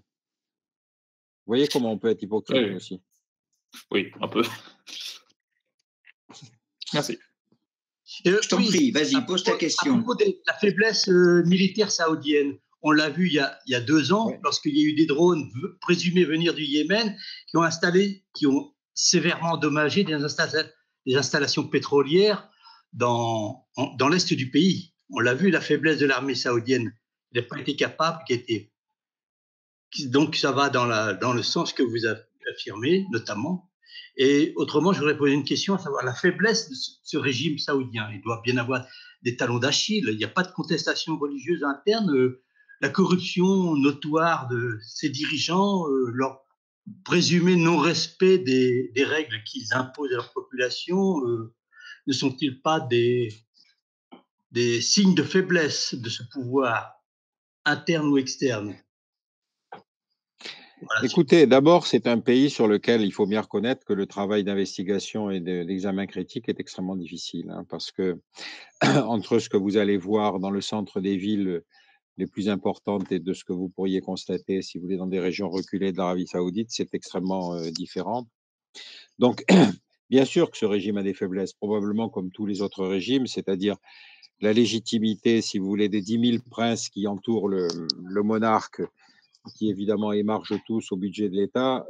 Vous voyez comment on peut être hypocrite aussi. Oui, un peu. Merci. Je t'en prie, vas-y, pose ta question. À propos de la faiblesse militaire saoudienne, on l'a vu il y a 2 ans, lorsqu'il y a eu des drones présumés venir du Yémen qui ont sévèrement endommagé des installations pétrolières dans l'est du pays. On l'a vu, la faiblesse de l'armée saoudienne. Elle n'a pas été capable, donc ça va dans le sens que vous affirmez, notamment. Et autrement, je voudrais poser une question, à savoir la faiblesse de ce régime saoudien. Il doit bien avoir des talons d'Achille. Il n'y a pas de contestation religieuse interne. la corruption notoire de ces dirigeants, leur présumé non-respect des règles qu'ils imposent à leur population, ne sont-ils pas des signes de faiblesse de ce pouvoir, interne ou externe? Voilà. Écoutez, d'abord, c'est un pays sur lequel il faut bien reconnaître que le travail d'investigation et d'examen critique est extrêmement difficile, hein, parce que entre ce que vous allez voir dans le centre des villes les plus importantes et de ce que vous pourriez constater, si vous voulez, dans des régions reculées de l'Arabie Saoudite, c'est extrêmement différent. Donc, bien sûr que ce régime a des faiblesses, probablement comme tous les autres régimes, c'est-à-dire la légitimité, si vous voulez, des 10 000 princes qui entourent le monarque, qui évidemment émargent tous au budget de l'État.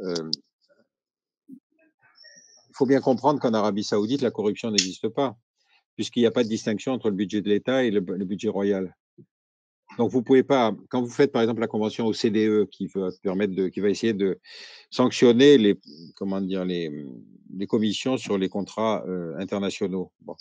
Il faut bien comprendre qu'en Arabie Saoudite, la corruption n'existe pas, puisqu'il n'y a pas de distinction entre le budget de l'État et le budget royal. Donc, vous pouvez pas, quand vous faites par exemple la convention OCDE qui va essayer de sanctionner les commissions sur les contrats internationaux. Bon.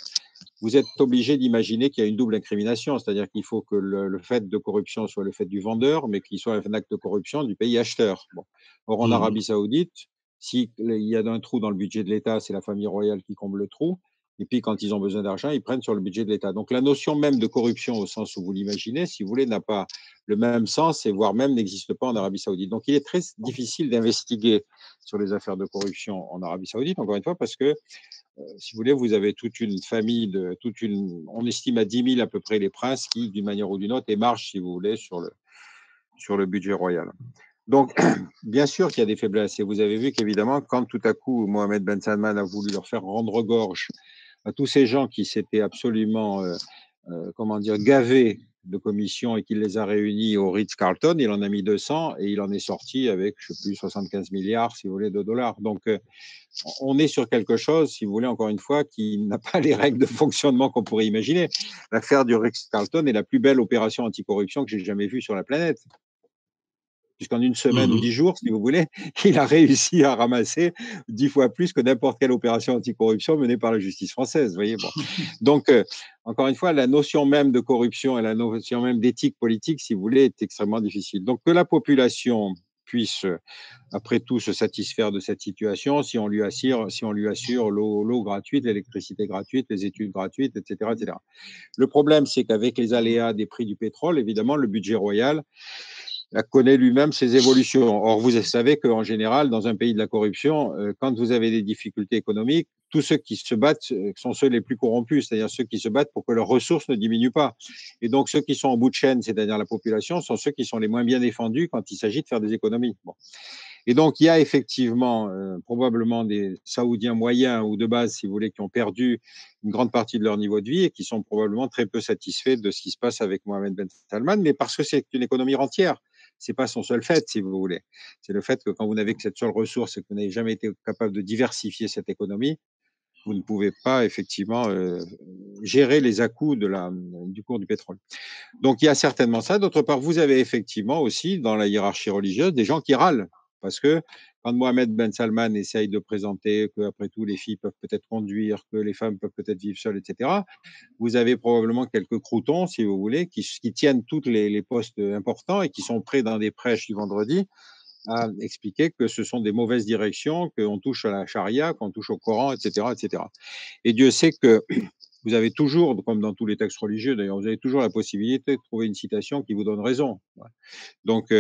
Vous êtes obligé d'imaginer qu'il y a une double incrimination, c'est-à-dire qu'il faut que le fait de corruption soit le fait du vendeur, mais qu'il soit un acte de corruption du pays acheteur. Bon. Or, en Arabie Saoudite, s'il y a un trou dans le budget de l'État, c'est la famille royale qui comble le trou. Et puis, quand ils ont besoin d'argent, ils prennent sur le budget de l'État. Donc, la notion même de corruption, au sens où vous l'imaginez, si vous voulez, n'a pas le même sens et voire même n'existe pas en Arabie Saoudite. Donc, il est très difficile d'investiguer sur les affaires de corruption en Arabie Saoudite, encore une fois, parce que, si vous voulez, vous avez toute une famille, on estime à 10 000 à peu près les princes qui, d'une manière ou d'une autre, émargent, si vous voulez, sur le budget royal. Donc, bien sûr qu'il y a des faiblesses. Et vous avez vu qu'évidemment, quand tout à coup, Mohamed Ben Salman a voulu leur faire rendre gorge à tous ces gens qui s'étaient absolument, gavés de commissions et qu'il les a réunis au Ritz-Carlton, il en a mis 200 et il en est sorti avec, je ne sais plus, 75 milliards, si vous voulez, de dollars. Donc, on est sur quelque chose, si vous voulez, encore une fois, qui n'a pas les règles de fonctionnement qu'on pourrait imaginer. L'affaire du Ritz-Carlton est la plus belle opération anticorruption que j'ai jamais vue sur la planète. Puisqu'en une semaine ou 10 jours, si vous voulez, il a réussi à ramasser 10 fois plus que n'importe quelle opération anticorruption menée par la justice française. Voyez, bon. Donc, encore une fois, la notion même de corruption et la notion même d'éthique politique, si vous voulez, est extrêmement difficile. Donc, que la population puisse, après tout, se satisfaire de cette situation, si on lui assure l'eau gratuite, l'électricité gratuite, les études gratuites, etc., etc. Le problème, c'est qu'avec les aléas des prix du pétrole, évidemment, le budget royal connaît lui-même ses évolutions. Or, vous savez qu'en général, dans un pays de la corruption, quand vous avez des difficultés économiques, tous ceux qui se battent sont ceux les plus corrompus, c'est-à-dire ceux qui se battent pour que leurs ressources ne diminuent pas. Et donc, ceux qui sont en bout de chaîne, c'est-à-dire la population, sont ceux qui sont les moins bien défendus quand il s'agit de faire des économies. Bon. Et donc, il y a effectivement probablement des Saoudiens moyens ou de base, si vous voulez, qui ont perdu une grande partie de leur niveau de vie et qui sont probablement très peu satisfaits de ce qui se passe avec Mohamed Ben Salman, mais parce que c'est une économie rentière. C'est pas son seul fait, si vous voulez. C'est le fait que quand vous n'avez que cette seule ressource et que vous n'avez jamais été capable de diversifier cette économie, vous ne pouvez pas effectivement gérer les à-coups du cours du pétrole. Donc il y a certainement ça. D'autre part, vous avez effectivement aussi dans la hiérarchie religieuse des gens qui râlent. Parce que quand Mohamed Ben Salman essaye de présenter qu'après tout, les filles peuvent peut-être conduire, que les femmes peuvent peut-être vivre seules, etc., vous avez probablement quelques croutons, si vous voulez, qui tiennent tous les postes importants et qui sont prêts dans des prêches du vendredi à expliquer que ce sont des mauvaises directions, qu'on touche à la charia, qu'on touche au Coran, etc., etc. Et Dieu sait que vous avez toujours, comme dans tous les textes religieux d'ailleurs, vous avez toujours la possibilité de trouver une citation qui vous donne raison. Donc,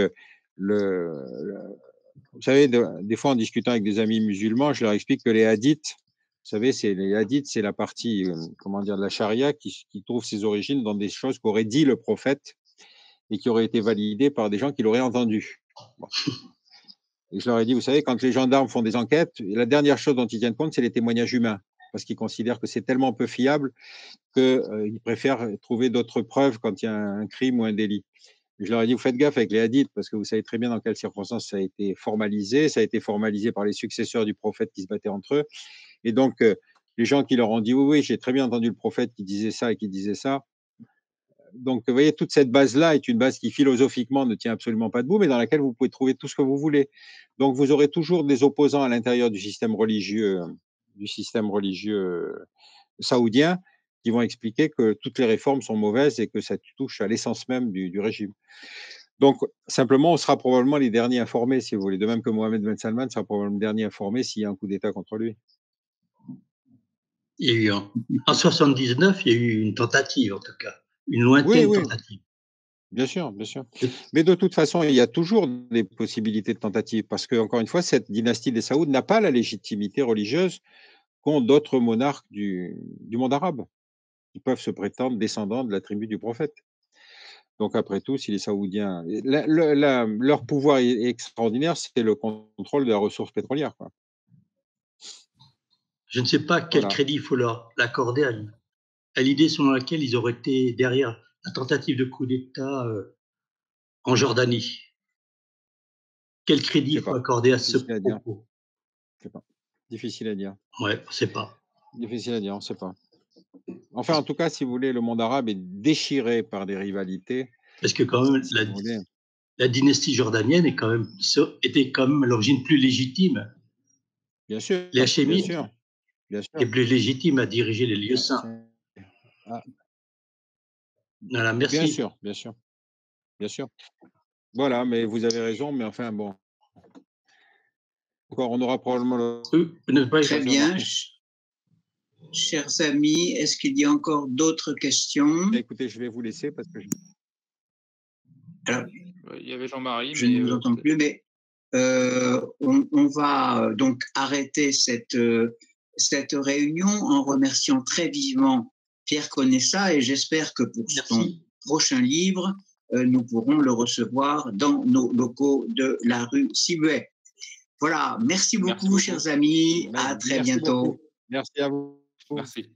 vous savez, des fois, en discutant avec des amis musulmans, je leur explique que les hadiths, vous savez, les hadiths, c'est la partie, de la charia qui trouve ses origines dans des choses qu'aurait dit le prophète et qui auraient été validées par des gens qui l'auraient entendu. Bon. Et je leur ai dit, vous savez, quand les gendarmes font des enquêtes, la dernière chose dont ils tiennent compte, c'est les témoignages humains, parce qu'ils considèrent que c'est tellement peu fiable qu'ils préfèrent trouver d'autres preuves quand il y a un crime ou un délit. Je leur ai dit, vous faites gaffe avec les hadiths, parce que vous savez très bien dans quelles circonstances ça a été formalisé. Ça a été formalisé par les successeurs du prophète qui se battaient entre eux. Et donc, les gens qui leur ont dit, oui, oui, j'ai très bien entendu le prophète qui disait ça et qui disait ça. Donc, vous voyez, toute cette base-là est une base qui, philosophiquement, ne tient absolument pas debout, mais dans laquelle vous pouvez trouver tout ce que vous voulez. Donc, vous aurez toujours des opposants à l'intérieur du système religieux saoudien qui vont expliquer que toutes les réformes sont mauvaises et que ça touche à l'essence même du régime. Donc, simplement, on sera probablement les derniers informés, si vous voulez. De même que Mohamed Ben Salman sera probablement le dernier informé s'il y a un coup d'État contre lui. Il y a eu en 79, il y a eu une tentative, en tout cas, une lointaine Oui. tentative. Bien sûr, bien sûr. Mais de toute façon, il y a toujours des possibilités de tentative parce que, encore une fois, cette dynastie des Saouds n'a pas la légitimité religieuse qu'ont d'autres monarques du monde arabe. Ils peuvent se prétendre descendants de la tribu du prophète. Donc, après tout, si les Saoudiens. Leur pouvoir est extraordinaire, c'est le contrôle de la ressource pétrolière, quoi. Je ne sais pas quel crédit il faut leur accorder à l'idée selon laquelle ils auraient été derrière la tentative de coup d'État en Jordanie. Quel crédit il faut accorder à ce propos? Je sais pas. Difficile à dire. Ouais, on ne sait pas. Difficile à dire, on ne sait pas. Enfin, en tout cas, si vous voulez, le monde arabe est déchiré par des rivalités. Parce que quand même, la dynastie jordanienne était quand même à l'origine plus légitime. Bien sûr. Les Hachémites étaient plus légitimes à diriger les lieux saints. Voilà, merci. Bien sûr. Voilà, mais vous avez raison, mais enfin, bon. Encore, on aura probablement Très bien. Chers amis, est-ce qu'il y a encore d'autres questions? Écoutez, je vais vous laisser parce que Alors, il y avait Jean-Marie. Je ne vous entends plus, mais on va donc arrêter cette réunion en remerciant très vivement Pierre Conessa et j'espère que pour son prochain livre, nous pourrons le recevoir dans nos locaux de la rue Sibuet. Voilà, merci beaucoup, chers amis. À très bientôt. Merci à vous. Merci.